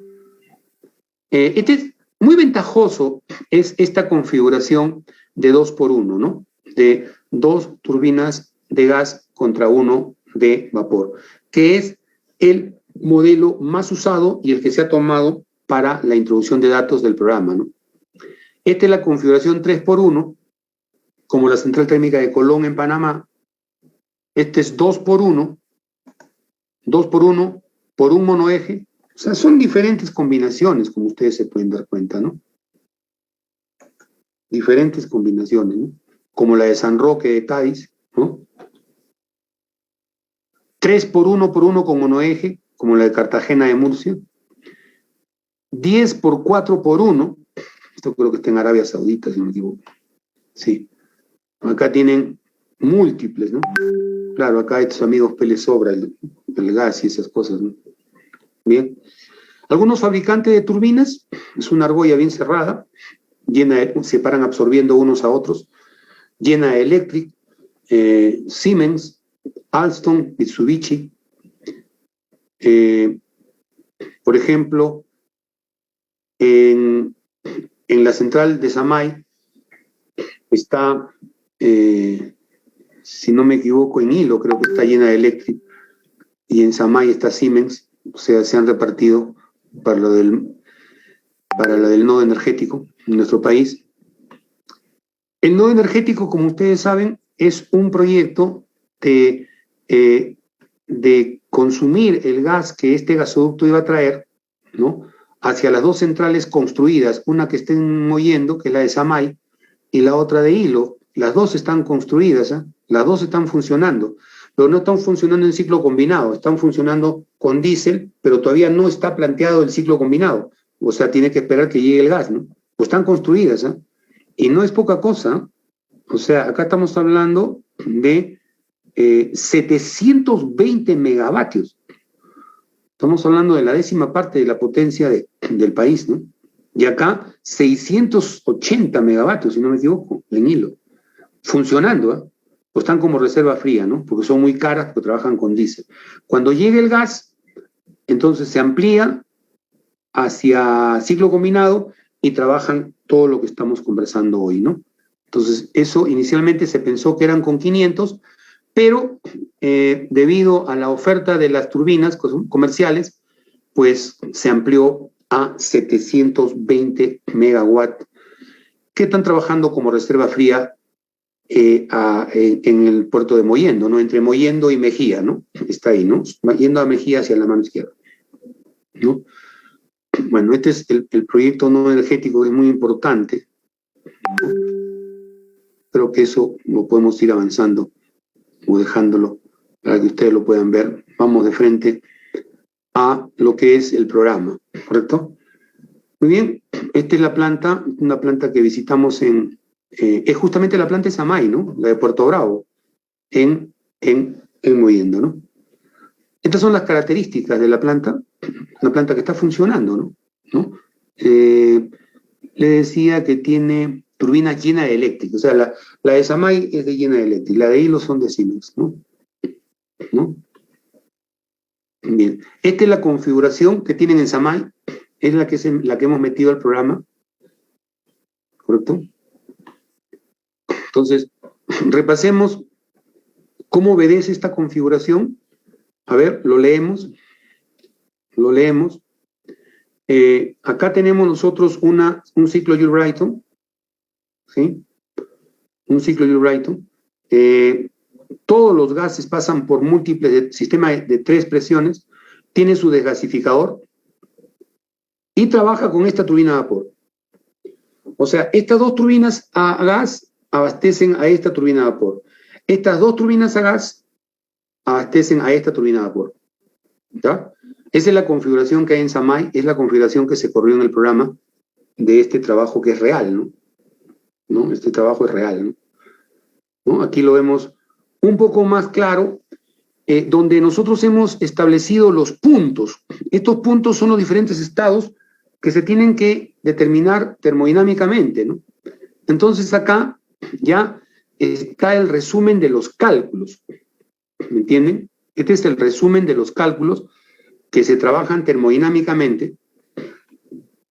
Este es muy ventajoso, es esta configuración de 2 por 1, ¿no? De 2 turbinas de gas contra 1 de vapor, que es el modelo más usado y el que se ha tomado para la introducción de datos del programa, ¿no? Esta es la configuración 3 por 1, como la central térmica de Colón en Panamá. Este es 2 por 1, 2 por 1 por un monoeje. O sea, son diferentes combinaciones, como ustedes se pueden dar cuenta, ¿no? Diferentes combinaciones, ¿no? Como la de San Roque de Cádiz, ¿no? 3 por 1 con monoeje, como la de Cartagena de Murcia. 10 por 4 por 1, esto creo que está en Arabia Saudita, si no me equivoco. Sí. Acá tienen múltiples, ¿no? Claro, acá estos amigos Pérez sobra el gas y esas cosas, ¿no? Bien. Algunos fabricantes de turbinas, es una argolla bien cerrada, se paran absorbiendo unos a otros. General Electric, Siemens, Alstom, Mitsubishi. Por ejemplo, en la central de Samay está, si no me equivoco, en Hilo creo que está General Electric, y en Samay está Siemens. O sea, se han repartido para lo del nodo energético en nuestro país. El nodo energético, como ustedes saben, es un proyecto de consumir el gas que este gasoducto iba a traer, ¿no?, hacia las dos centrales construidas, una que está en Mollendo, que es la de Samay, y la otra de Hilo. Las dos están construidas, ¿eh? Las dos están funcionando, pero no están funcionando en ciclo combinado, están funcionando con diésel, pero todavía no está planteado el ciclo combinado. O sea, tiene que esperar que llegue el gas, ¿no? Pues están construidas, ¿eh? Y no es poca cosa. O sea, acá estamos hablando de 720 megavatios. Estamos hablando de la 10ª parte de la potencia del país, ¿no? Y acá 680 megavatios, si no me equivoco, en Hilo. Funcionando, ¿eh? Pues están como reserva fría, ¿no? Porque son muy caras, porque trabajan con diésel. Cuando llegue el gas, entonces se amplía hacia ciclo combinado y trabajan todo lo que estamos conversando hoy, ¿no? Entonces, eso inicialmente se pensó que eran con 500, pero debido a la oferta de las turbinas comerciales, pues se amplió a 720 megawatts que están trabajando como reserva fría en el puerto de Mollendo, ¿no? Entre Mollendo y Mejía, ¿no? Está ahí, ¿no? Yendo a Mejía hacia la mano izquierda, ¿no? Bueno, este es el proyecto no energético, es muy importante. Creo que eso lo podemos ir avanzando o dejándolo para que ustedes lo puedan ver. Vamos de frente a lo que es el programa, ¿correcto? Muy bien, esta es la planta, una planta que visitamos es justamente la planta de Samay, ¿no? La de Puerto Bravo, en Mollendo, ¿no? Estas son las características de la planta, una planta que está funcionando, ¿no? Le decía que tiene turbinas General Electric, o sea, la de Samay es de General Electric, la de Hilo son de Siemens, ¿no? Bien, esta es la configuración que tienen en Samay, es la que hemos metido al programa, ¿correcto? Entonces, repasemos cómo obedece esta configuración. A ver, lo leemos. Acá tenemos nosotros un ciclo Joule-Brighton, ¿sí? Un ciclo Joule-Brighton. Todos los gases pasan por múltiples sistemas de 3 presiones, tiene su desgasificador y trabaja con esta turbina a vapor. O sea, estas dos turbinas a gas abastecen a esta turbina a vapor. Estas dos turbinas a gas abastecen a esta turbina a vapor. ¿Ya? Esa es la configuración que hay en Samay, es la configuración que se corrió en el programa de este trabajo que es real, ¿no? Este trabajo es real, ¿no? Aquí lo vemos un poco más claro, donde nosotros hemos establecido los puntos. Estos puntos son los diferentes estados que se tienen que determinar termodinámicamente, ¿no? Entonces acá ya está el resumen de los cálculos, ¿me entienden? Este es el resumen de los cálculos que se trabajan termodinámicamente,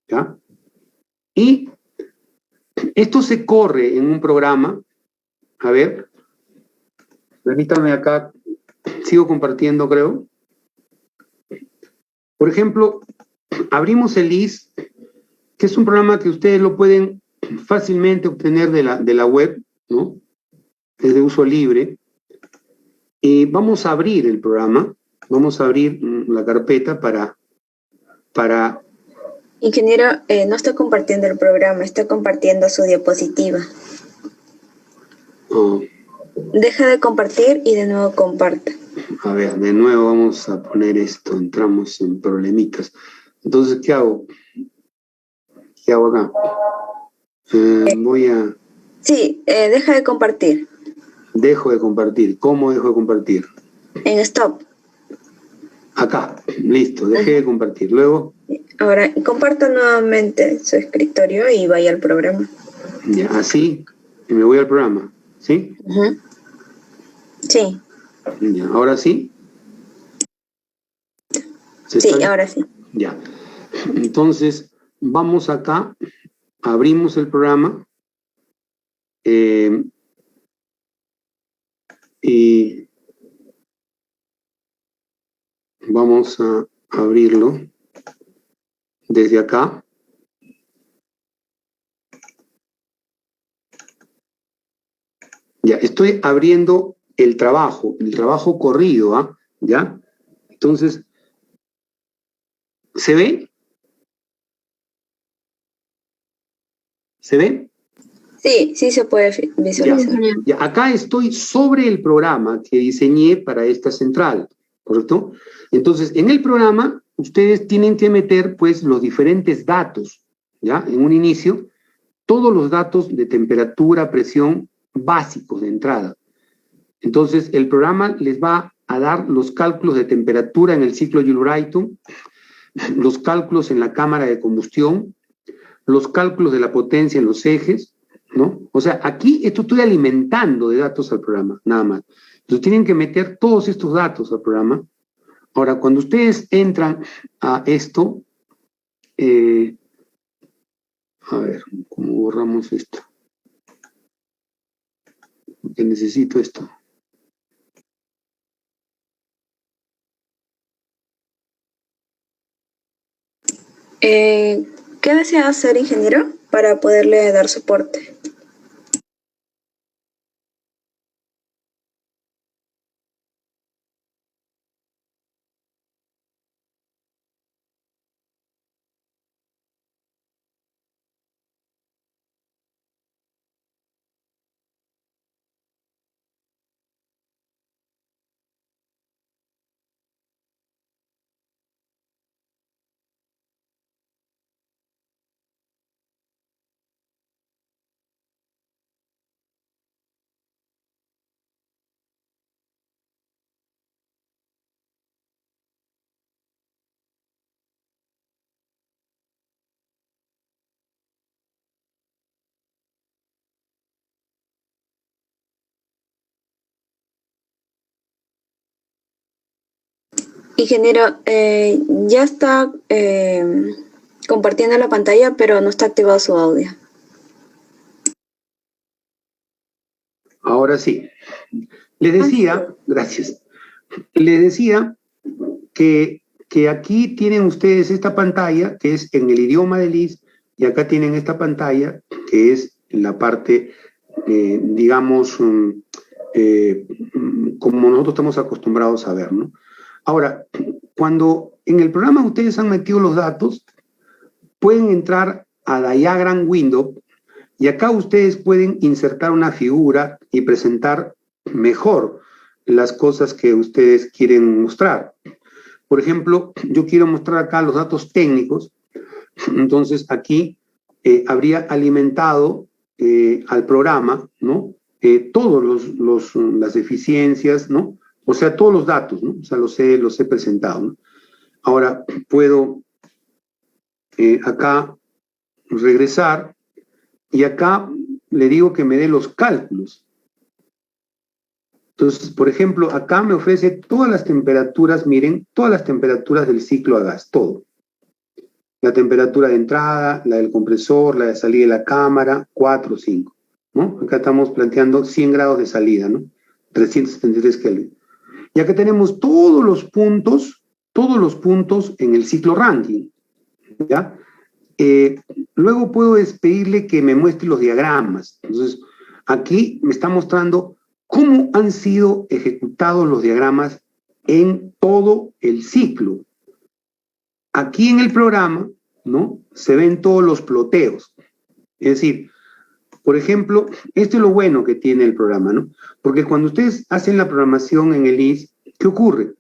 ¿ya? Y esto se corre en un programa, a ver, permítanme acá, sigo compartiendo, creo. Por ejemplo, abrimos el IS, que es un programa que ustedes lo pueden fácilmente obtener de la web, ¿no? Es de uso libre. Y vamos a abrir el programa, vamos a abrir la carpeta para... Ingeniero, no está compartiendo el programa, está compartiendo su diapositiva. Deja de compartir y de nuevo comparta. A ver, de nuevo vamos a poner esto, entramos en problemitas. Entonces, ¿qué hago? ¿Qué hago acá? Voy a... Sí, deja de compartir. Dejo de compartir. ¿Cómo dejo de compartir? En stop. Acá, listo, dejé de compartir. Luego, Ahora, comparta nuevamente su escritorio y vaya al programa. ya, así, y me voy al programa, ¿sí? Sí, Ya, ahora sí. sí, ahora sí. Ya. Entonces, vamos acá, abrimos el programa y vamos a abrirlo desde acá. Ya, estoy abriendo el trabajo corrido, ¿ah? ¿Ya? Entonces, ¿se ve? ¿Se ve? Sí, sí se puede visualizar. Ya, acá estoy sobre el programa que diseñé para esta central, ¿correcto? Entonces, en el programa, ustedes tienen que meter, pues, los diferentes datos, ¿ya? En un inicio, todos los datos de temperatura, presión, básicos de entrada. Entonces, el programa les va a dar los cálculos de temperatura en el ciclo Joule-Brayton, los cálculos en la cámara de combustión, los cálculos de la potencia en los ejes, ¿no? O sea, aquí esto estoy alimentando de datos al programa, nada más. Entonces tienen que meter todos estos datos al programa. Ahora, cuando ustedes entran a esto, a ver, ¿cómo borramos esto? Porque necesito esto. ¿Qué desea hacer, ingeniero, para poderle dar soporte? Ingeniero, ya está compartiendo la pantalla, pero no está activado su audio. Ahora sí. Les decía, gracias, les decía que aquí tienen ustedes esta pantalla, que es en el idioma de LIS, y acá tienen esta pantalla, que es la parte, digamos, como nosotros estamos acostumbrados a ver, ¿no? Ahora, cuando en el programa ustedes han metido los datos, pueden entrar a Diagram Window, y acá ustedes pueden insertar una figura y presentar mejor las cosas que ustedes quieren mostrar. Por ejemplo, yo quiero mostrar acá los datos técnicos, entonces aquí habría alimentado al programa, ¿no? Todos las eficiencias, ¿no? O sea, todos los datos, ¿no? O sea, los he presentado, ¿no? Ahora puedo acá regresar y acá le digo que me dé los cálculos. Entonces, por ejemplo, acá me ofrece todas las temperaturas, miren, todas las temperaturas del ciclo a gas, todo. La temperatura de entrada, la del compresor, la de salida de la cámara, 4, 5, ¿no? Acá estamos planteando 100 grados de salida, ¿no? 373 Kelvin. Y acá tenemos todos los puntos en el ciclo Rankine, ¿ya? Luego puedo pedirle que me muestre los diagramas. Entonces, aquí me está mostrando cómo han sido ejecutados los diagramas en todo el ciclo. Aquí en el programa, ¿no? Se ven todos los ploteos. Es decir, por ejemplo, esto es lo bueno que tiene el programa, ¿no? Porque cuando ustedes hacen la programación en el LIS, ¿qué ocurre?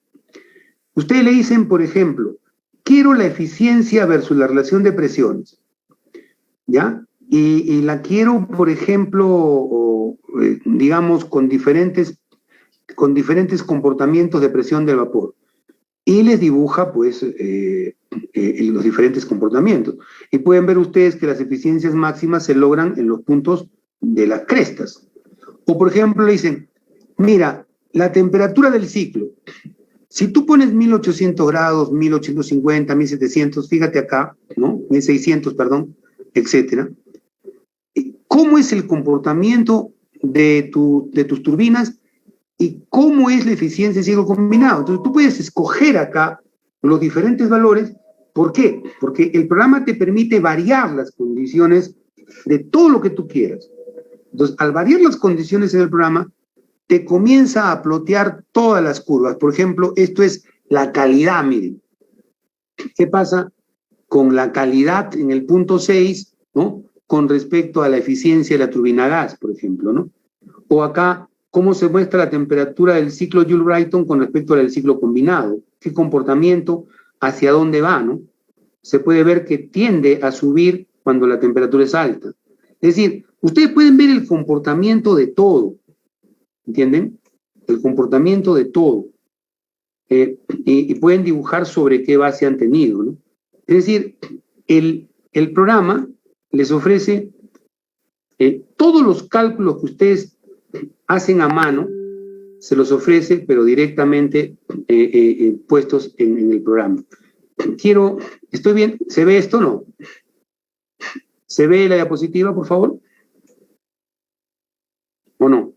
Ustedes le dicen, por ejemplo, quiero la eficiencia versus la relación de presiones, ¿ya? Y la quiero, por ejemplo, digamos, con diferentes comportamientos de presión del vapor. y les dibuja pues los diferentes comportamientos. Y pueden ver ustedes que las eficiencias máximas se logran en los puntos de las crestas. O por ejemplo le dicen, mira, la temperatura del ciclo, si tú pones 1800 grados, 1850, 1700, fíjate acá, ¿no? 1600, perdón, etcétera. ¿Cómo es el comportamiento de tus turbinas y cómo es la eficiencia de ciclo combinado? Entonces tú puedes escoger acá los diferentes valores. ¿Por qué? Porque el programa te permite variar las condiciones de todo lo que tú quieras. Entonces, al variar las condiciones en el programa, te comienza a plotear todas las curvas. Por ejemplo, esto es la calidad, miren. ¿Qué pasa con la calidad en el punto 6, ¿no? Con respecto a la eficiencia de la turbina a gas, por ejemplo, ¿no? O acá, cómo se muestra la temperatura del ciclo Joule-Brayton con respecto al del ciclo combinado. ¿Qué comportamiento? ¿Hacia dónde va, no? Se puede ver que tiende a subir cuando la temperatura es alta. Es decir, ustedes pueden ver el comportamiento de todo, ¿entienden? El comportamiento de todo. Y pueden dibujar sobre qué base han tenido, ¿no? Es decir, el programa les ofrece todos los cálculos que ustedes hacen a mano, se los ofrece, pero directamente puestos en el programa. ¿Estoy bien? ¿Se ve esto o no? ¿Se ve la diapositiva, por favor? ¿O no?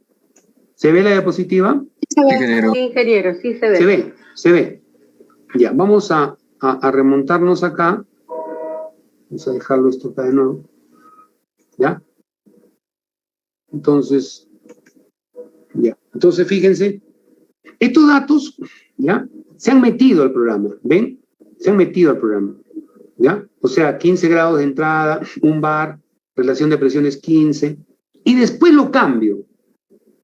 ¿Se ve la diapositiva? Sí, ingeniero, sí se ve. Se ve. Ya, vamos a remontarnos acá. Vamos a dejarlo esto acá de nuevo. ¿Ya? Entonces, ya. Entonces, fíjense, estos datos, ¿ya? Se han metido al programa, ¿ven? Se han metido al programa, ¿ya? O sea, 15 grados de entrada, 1 bar, relación de presiones 15, y después lo cambio,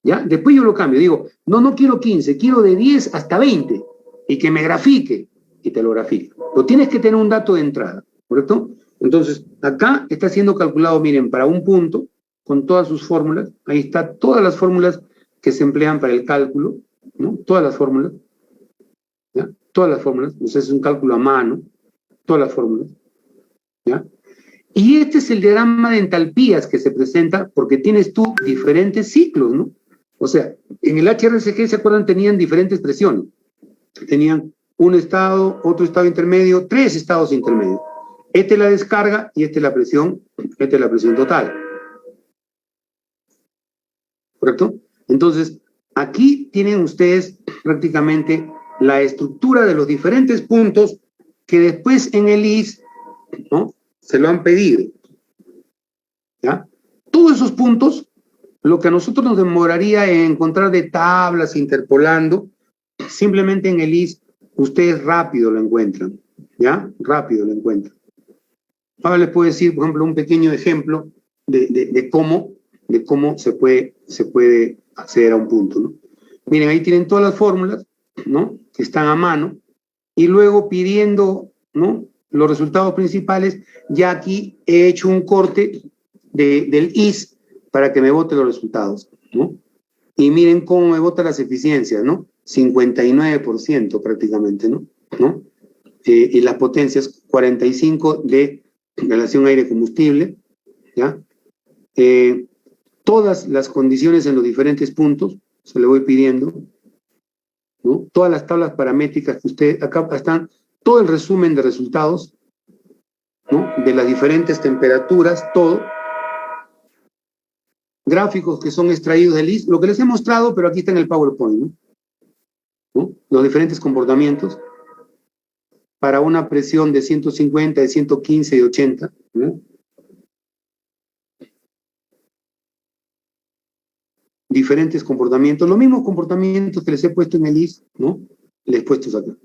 ¿ya? Después yo lo cambio, digo, no quiero 15, quiero de 10 hasta 20, y que me grafique, y te lo grafique. Pero tienes que tener un dato de entrada, ¿correcto? Entonces, acá está siendo calculado, miren, para un punto, con todas sus fórmulas, ahí está todas las fórmulas que se emplean para el cálculo, ¿no? Todas las fórmulas, ¿ya? Todas las fórmulas, entonces es un cálculo a mano, todas las fórmulas, ¿ya? Y este es el diagrama de entalpías que se presenta porque tienes tú diferentes ciclos, ¿no? O sea, en el HRSG, ¿se acuerdan? Tenían diferentes presiones. Tenían un estado, otro estado intermedio, 3 estados intermedios. Esta es la descarga y esta es la presión total. ¿Correcto? Entonces, aquí tienen ustedes prácticamente la estructura de los diferentes puntos que después en el IS, ¿no? Se lo han pedido. ¿Ya? Todos esos puntos, lo que a nosotros nos demoraría en encontrar de tablas interpolando, simplemente en el IS ustedes rápido lo encuentran. ¿Ya? Rápido lo encuentran. Ahora les puedo decir, por ejemplo, un pequeño ejemplo de cómo se puede acceder a un punto, ¿no? Miren, ahí tienen todas las fórmulas, ¿no? Que están a mano, y luego pidiendo, ¿no? Los resultados principales, ya aquí he hecho un corte del IS para que me bote los resultados, ¿no? Y miren cómo me bota las eficiencias, ¿no? 59% prácticamente, ¿no? Y las potencias, 45 de relación aire-combustible, ¿ya? Todas las condiciones en los diferentes puntos, se le voy pidiendo, ¿no? Todas las tablas paramétricas que usted, acá están, todo el resumen de resultados, ¿no? De las diferentes temperaturas, todo. Gráficos que son extraídos del IS, lo que les he mostrado, pero aquí está en el PowerPoint, ¿no? Los diferentes comportamientos para una presión de 150, de 115 y 80, ¿no? Diferentes comportamientos, los mismos comportamientos que les he puesto en el IS, ¿no? Les he puesto acá.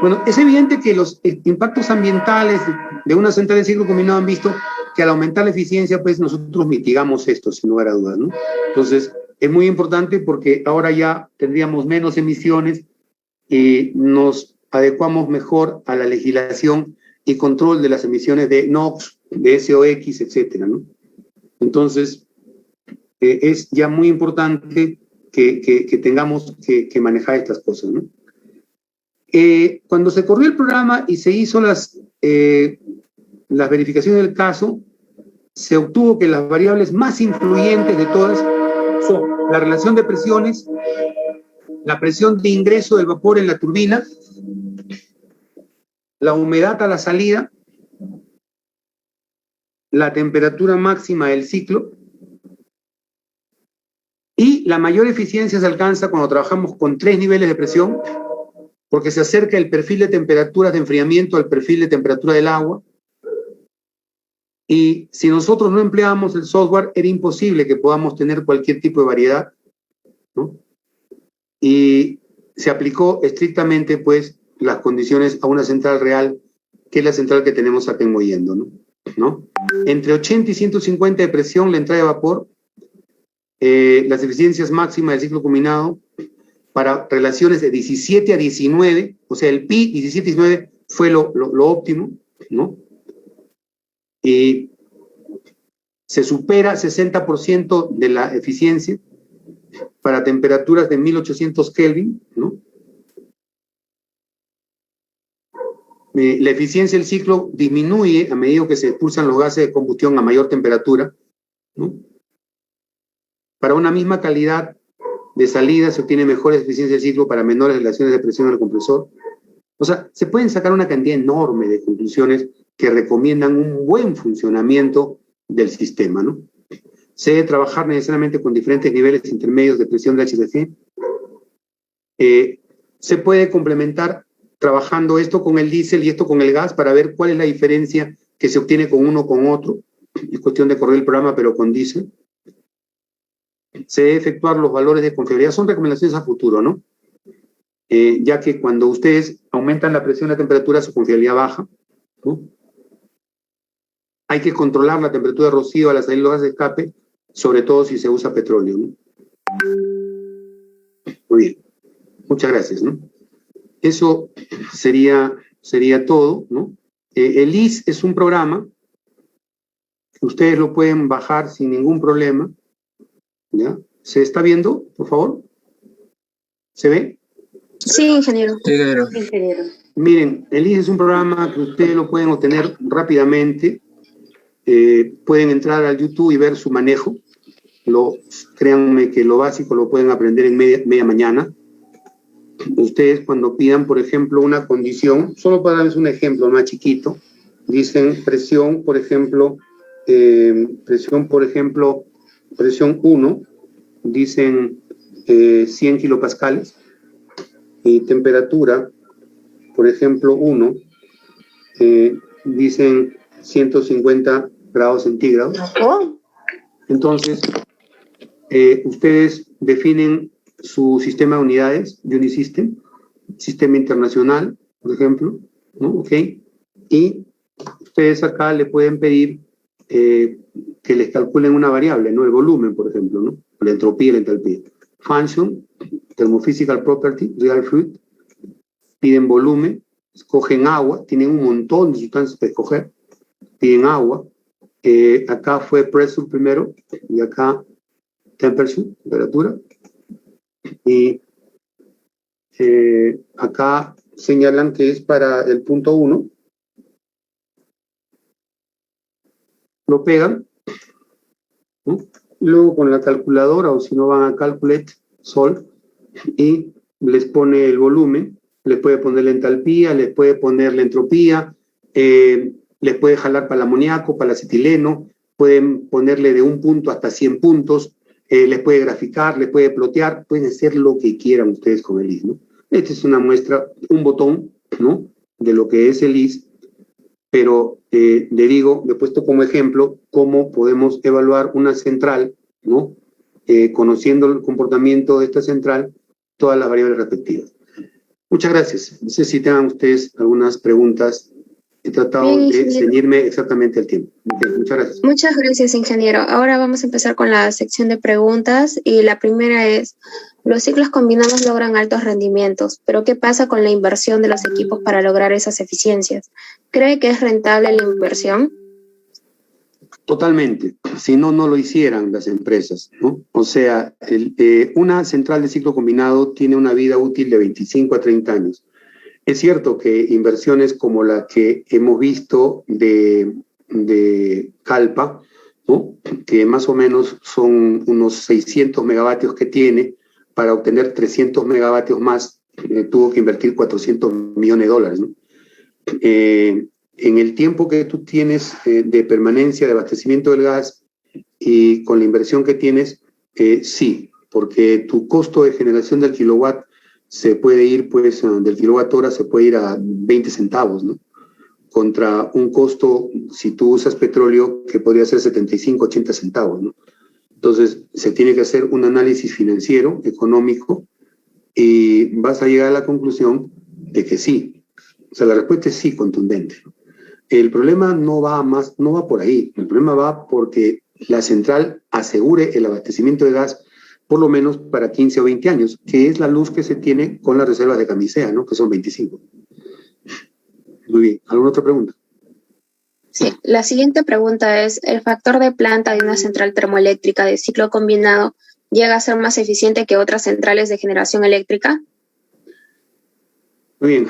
Bueno, es evidente que los impactos ambientales de una central de ciclo combinado han visto que al aumentar la eficiencia, pues nosotros mitigamos esto, sin lugar a dudas, ¿no? Entonces, es muy importante porque ahora ya tendríamos menos emisiones y nos adecuamos mejor a la legislación y control de las emisiones de NOx, de SOX, etcétera, ¿no? Entonces, es ya muy importante que tengamos que manejar estas cosas, ¿no? Cuando se corrió el programa y se hizo las verificaciones del caso, se obtuvo que las variables más influyentes de todas son la relación de presiones, la presión de ingreso del vapor en la turbina, la humedad a la salida, la temperatura máxima del ciclo, y la mayor eficiencia se alcanza cuando trabajamos con 3 niveles de presión, porque se acerca el perfil de temperaturas de enfriamiento al perfil de temperatura del agua. Y si nosotros no empleamos el software, era imposible que podamos tener cualquier tipo de variedad, ¿no? Y se aplicó estrictamente, pues, las condiciones a una central real, que es la central que tenemos acá en Mollendo, ¿no? Entre 80 y 150 de presión la entrada de vapor, las eficiencias máximas del ciclo combinado para relaciones de 17 a 19, o sea, el pi 17 a 19 fue lo óptimo, ¿no? Y se supera 60% de la eficiencia para temperaturas de 1800 Kelvin, ¿no? La eficiencia del ciclo disminuye a medida que se expulsan los gases de combustión a mayor temperatura, ¿no? Para una misma calidad de salida se obtiene mejor eficiencia del ciclo para menores relaciones de presión del compresor. O sea, se pueden sacar una cantidad enorme de conclusiones que recomiendan un buen funcionamiento del sistema, ¿no? Se debe trabajar necesariamente con diferentes niveles intermedios de presión de HCFC. Se puede complementar trabajando esto con el diésel y esto con el gas para ver cuál es la diferencia que se obtiene con uno con otro. Es cuestión de correr el programa, pero con diésel. Se debe efectuar los valores de confiabilidad. Son recomendaciones a futuro, ¿no? Ya que cuando ustedes aumentan la presión y la temperatura, su confiabilidad baja, ¿no? Hay que controlar la temperatura de rocío a la salida de los gases de escape, sobre todo si se usa petróleo, ¿no? Muy bien. Muchas gracias, ¿no? Eso sería todo, ¿no? El IS es un programa que ustedes lo pueden bajar sin ningún problema, ¿ya? ¿Se está viendo, por favor? ¿Se ve? Sí, ingeniero. Sí, ingeniero. Ingeniero. Miren, el IS es un programa que ustedes lo pueden obtener rápidamente. Pueden entrar al YouTube y ver su manejo. Créanme que lo básico lo pueden aprender en media mañana. Ustedes cuando pidan, por ejemplo, una condición, solo para darles un ejemplo más chiquito, dicen presión, por ejemplo, presión 1, dicen 100 kilopascales, y temperatura, por ejemplo, 1, dicen 150 grados centígrados. Entonces, ustedes definen su sistema de unidades, Unisystem, sistema internacional, por ejemplo, ¿no? Ok. Y ustedes acá le pueden pedir que les calculen una variable, ¿no? El volumen, por ejemplo, ¿no? La entropía y la entalpía. Function, thermophysical property, real fluid, piden volumen, escogen agua, tienen un montón de sustancias para escoger, piden agua, acá fue pressure primero, y acá temperature, temperatura, y acá señalan que es para el punto 1, lo pegan, ¿no? Luego con la calculadora, o si no van a Calculate, Solve, y les pone el volumen, les puede poner la entalpía, les puede poner la entropía, les puede jalar para el amoníaco, para el acetileno, pueden ponerle de 1 punto hasta 100 puntos, les puede graficar, les puede plotear, pueden hacer lo que quieran ustedes con el IS, ¿no? Esta es una muestra, un botón, ¿no? De lo que es el IS, pero le he puesto como ejemplo cómo podemos evaluar una central, ¿no? Conociendo el comportamiento de esta central, todas las variables respectivas. Muchas gracias. No sé si tengan ustedes algunas preguntas. He tratado de ceñirme exactamente al tiempo. Okay, muchas gracias. Muchas gracias, ingeniero. Ahora vamos a empezar con la sección de preguntas y la primera es, los ciclos combinados logran altos rendimientos, pero ¿qué pasa con la inversión de los equipos para lograr esas eficiencias? ¿Cree que es rentable la inversión? Totalmente. Si no, no lo hicieran las empresas, ¿no? O sea, una central de ciclo combinado tiene una vida útil de 25 a 30 años. Es cierto que inversiones como la que hemos visto de Calpa, ¿no?, que más o menos son unos 600 megavatios que tiene, para obtener 300 megavatios más, tuvo que invertir $400 millones, ¿no? En el tiempo que tú tienes de permanencia de abastecimiento del gas y con la inversión que tienes, sí, porque tu costo de generación del kilowatt se puede ir, pues, del kilowatt hora se puede ir a 20 centavos, ¿no? Contra un costo, si tú usas petróleo, que podría ser 75, 80 centavos, ¿no? Entonces, se tiene que hacer un análisis financiero, económico, y vas a llegar a la conclusión de que sí. O sea, la respuesta es sí, contundente. El problema no va por ahí. El problema va porque la central asegure el abastecimiento de gas por lo menos para 15 o 20 años, que es la luz que se tiene con las reservas de Camisea, ¿no?, que son 25. Muy bien. ¿Alguna otra pregunta? Sí, la siguiente pregunta es, ¿el factor de planta de una central termoeléctrica de ciclo combinado llega a ser más eficiente que otras centrales de generación eléctrica? Muy bien.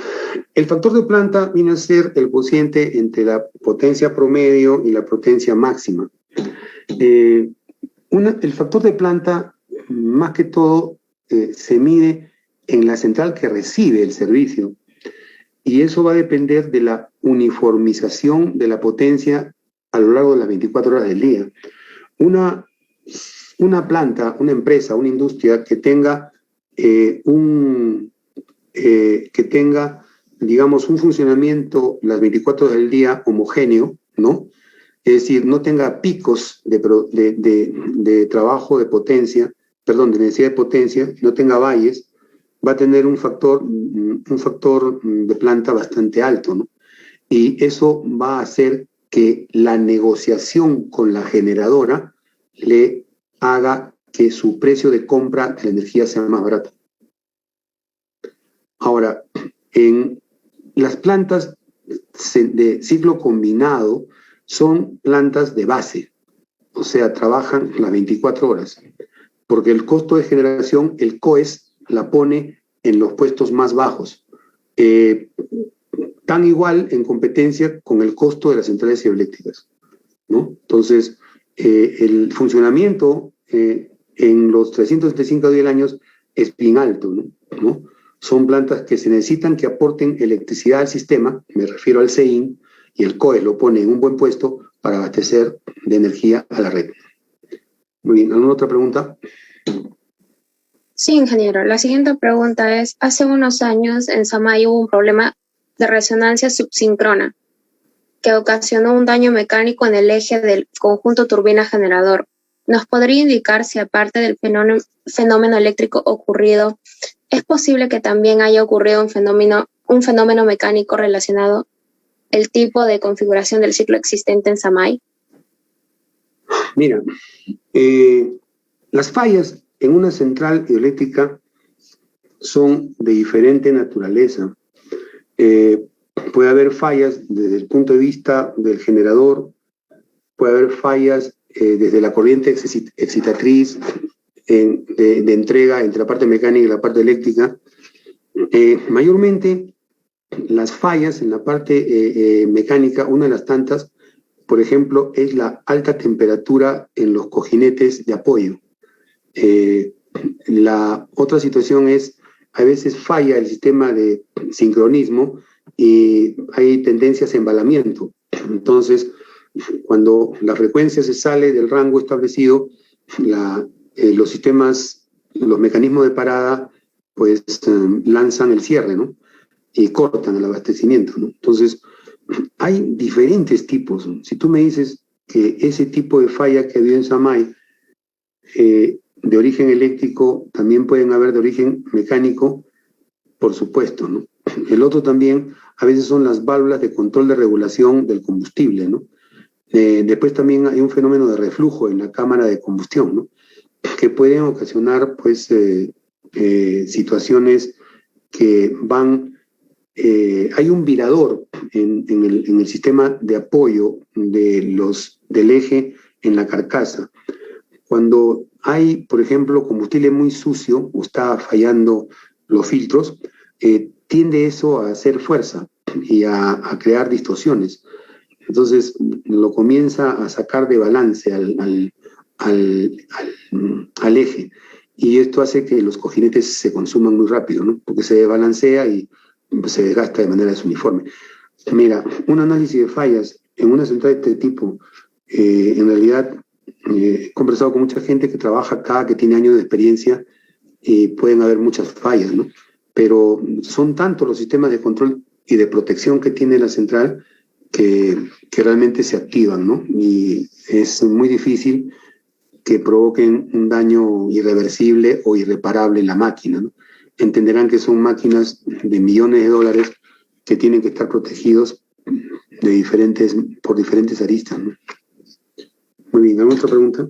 El factor de planta viene a ser el cociente entre la potencia promedio y la potencia máxima. El factor de planta, más que todo, se mide en la central que recibe el servicio, y eso va a depender de la uniformización de la potencia a lo largo de las 24 horas del día. Una planta, una empresa, una industria que tenga digamos, un funcionamiento las 24 horas del día homogéneo, ¿no? Es decir, no tenga picos de trabajo de potencia, perdón, de necesidad de potencia, no tenga valles, va a tener un factor de planta bastante alto, ¿no? Y eso va a hacer que la negociación con la generadora le haga que su precio de compra de la energía sea más barato. Ahora, en las plantas de ciclo combinado son plantas de base, o sea, trabajan las 24 horas, porque el costo de generación, el COES, la pone en los puestos más bajos, tan igual en competencia con el costo de las centrales hidroeléctricas, ¿no? Entonces, el funcionamiento en los 365 días del año es bien alto, ¿no? Son plantas que se necesitan que aporten electricidad al sistema, me refiero al CEIN, y el COE lo pone en un buen puesto para abastecer de energía a la red. Muy bien, ¿alguna otra pregunta? Sí, ingeniero. La siguiente pregunta es, hace unos años en Samay hubo un problema de resonancia subsíncrona que ocasionó un daño mecánico en el eje del conjunto turbina-generador. ¿Nos podría indicar si, aparte del fenómeno eléctrico ocurrido, es posible que también haya ocurrido un fenómeno mecánico relacionado al tipo de configuración del ciclo existente en Samay? Mira, las fallas en una central hidroeléctrica son de diferente naturaleza. Puede haber fallas desde el punto de vista del generador, puede haber fallas desde la corriente excitatriz de entrega entre la parte mecánica y la parte eléctrica. Mayormente las fallas en la parte mecánica, una de las tantas, por ejemplo, es la alta temperatura en los cojinetes de apoyo. La otra situación es, a veces falla el sistema de sincronismo y hay tendencias a embalamiento. Entonces, cuando la frecuencia se sale del rango establecido, los sistemas, los mecanismos de parada, pues lanzan el cierre, ¿no? Y cortan el abastecimiento, ¿no? Entonces, hay diferentes tipos, ¿no? Si tú me dices que ese tipo de falla que había en Samay, de origen eléctrico, también pueden haber de origen mecánico, por supuesto, ¿no? El otro también, a veces son las válvulas de control de regulación del combustible, ¿no? Después también hay un fenómeno de reflujo en la cámara de combustión, ¿no? Que pueden ocasionar, pues, situaciones que van... hay un virador en el sistema de apoyo del eje en la carcasa. Cuando hay, por ejemplo, combustible muy sucio o está fallando los filtros, tiende eso a hacer fuerza y a crear distorsiones. Entonces lo comienza a sacar de balance al eje, y esto hace que los cojinetes se consuman muy rápido, ¿no? Porque se desbalancea y se desgasta de manera desuniforme. Mira, un análisis de fallas en una central de este tipo, en realidad he conversado con mucha gente que trabaja acá, que tiene años de experiencia, y pueden haber muchas fallas, ¿no? Pero son tantos los sistemas de control y de protección que tiene la central que realmente se activan, ¿no? Y es muy difícil que provoquen un daño irreversible o irreparable en la máquina, ¿no? Entenderán que son máquinas de millones de dólares que tienen que estar protegidos por diferentes aristas, ¿no? Muy bien, ¿alguna otra pregunta?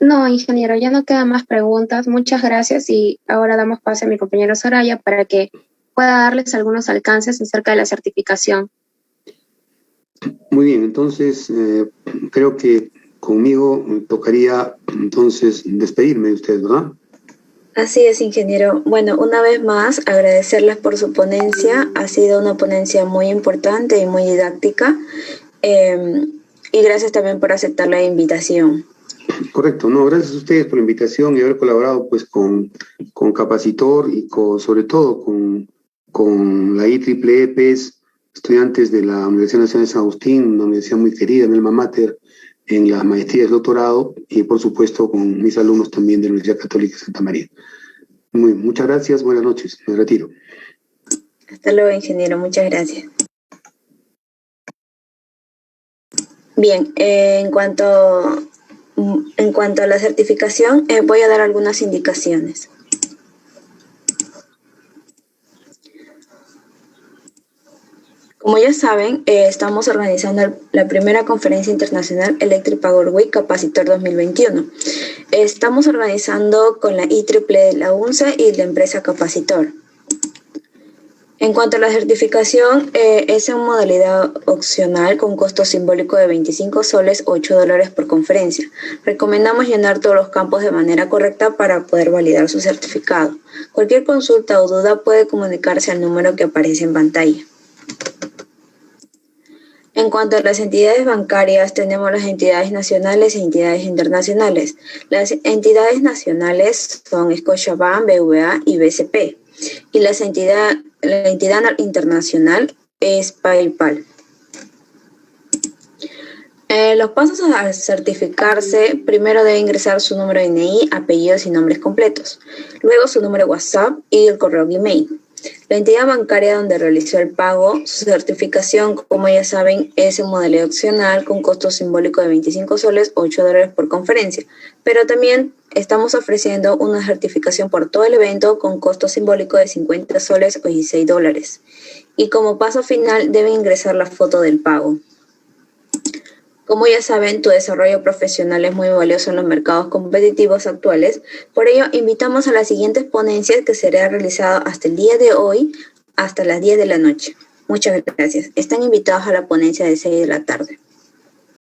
No, ingeniero, ya no quedan más preguntas. Muchas gracias y ahora damos paso a mi compañero Soraya para que pueda darles algunos alcances acerca de la certificación. Muy bien, entonces creo que conmigo tocaría entonces despedirme de ustedes, ¿verdad? Así es, ingeniero. Bueno, una vez más, agradecerles por su ponencia. Ha sido una ponencia muy importante y muy didáctica. Y gracias también por aceptar la invitación. Correcto, no, gracias a ustedes por la invitación y haber colaborado pues con Capacitor y sobre todo con la IEEE PES, estudiantes de la Universidad Nacional de San Agustín, una universidad muy querida, mi alma mater, en las maestrías de doctorado, y por supuesto con mis alumnos también de la Universidad Católica de Santa María. Muchas gracias, buenas noches, me retiro. Hasta luego, ingeniero, muchas gracias. Bien, en cuanto a la certificación, voy a dar algunas indicaciones. Como ya saben, estamos organizando la primera conferencia internacional Electric Power Week Capacitor 2021. Estamos organizando con la IEEE de la UNCE y la empresa Capacitor. En cuanto a la certificación, es en modalidad opcional con costo simbólico de 25 soles o $8 por conferencia. Recomendamos llenar todos los campos de manera correcta para poder validar su certificado. Cualquier consulta o duda puede comunicarse al número que aparece en pantalla. En cuanto a las entidades bancarias, tenemos las entidades nacionales e entidades internacionales. Las entidades nacionales son Scotiabank, BVA y BCP. Y la entidad internacional es PayPal. Los pasos a certificarse: primero debe ingresar su número de DNI, apellidos y nombres completos. Luego su número de WhatsApp y el correo Gmail. La entidad bancaria donde realizó el pago, su certificación, como ya saben, es en modalidad opcional con costo simbólico de 25 soles o $8 por conferencia, pero también estamos ofreciendo una certificación por todo el evento con costo simbólico de 50 soles o $16. Y como paso final deben ingresar la foto del pago. Como ya saben, tu desarrollo profesional es muy valioso en los mercados competitivos actuales. Por ello, invitamos a las siguientes ponencias que serán realizadas hasta el día de hoy, hasta las 10 de la noche. Muchas gracias. Están invitados a la ponencia de 6 de la tarde.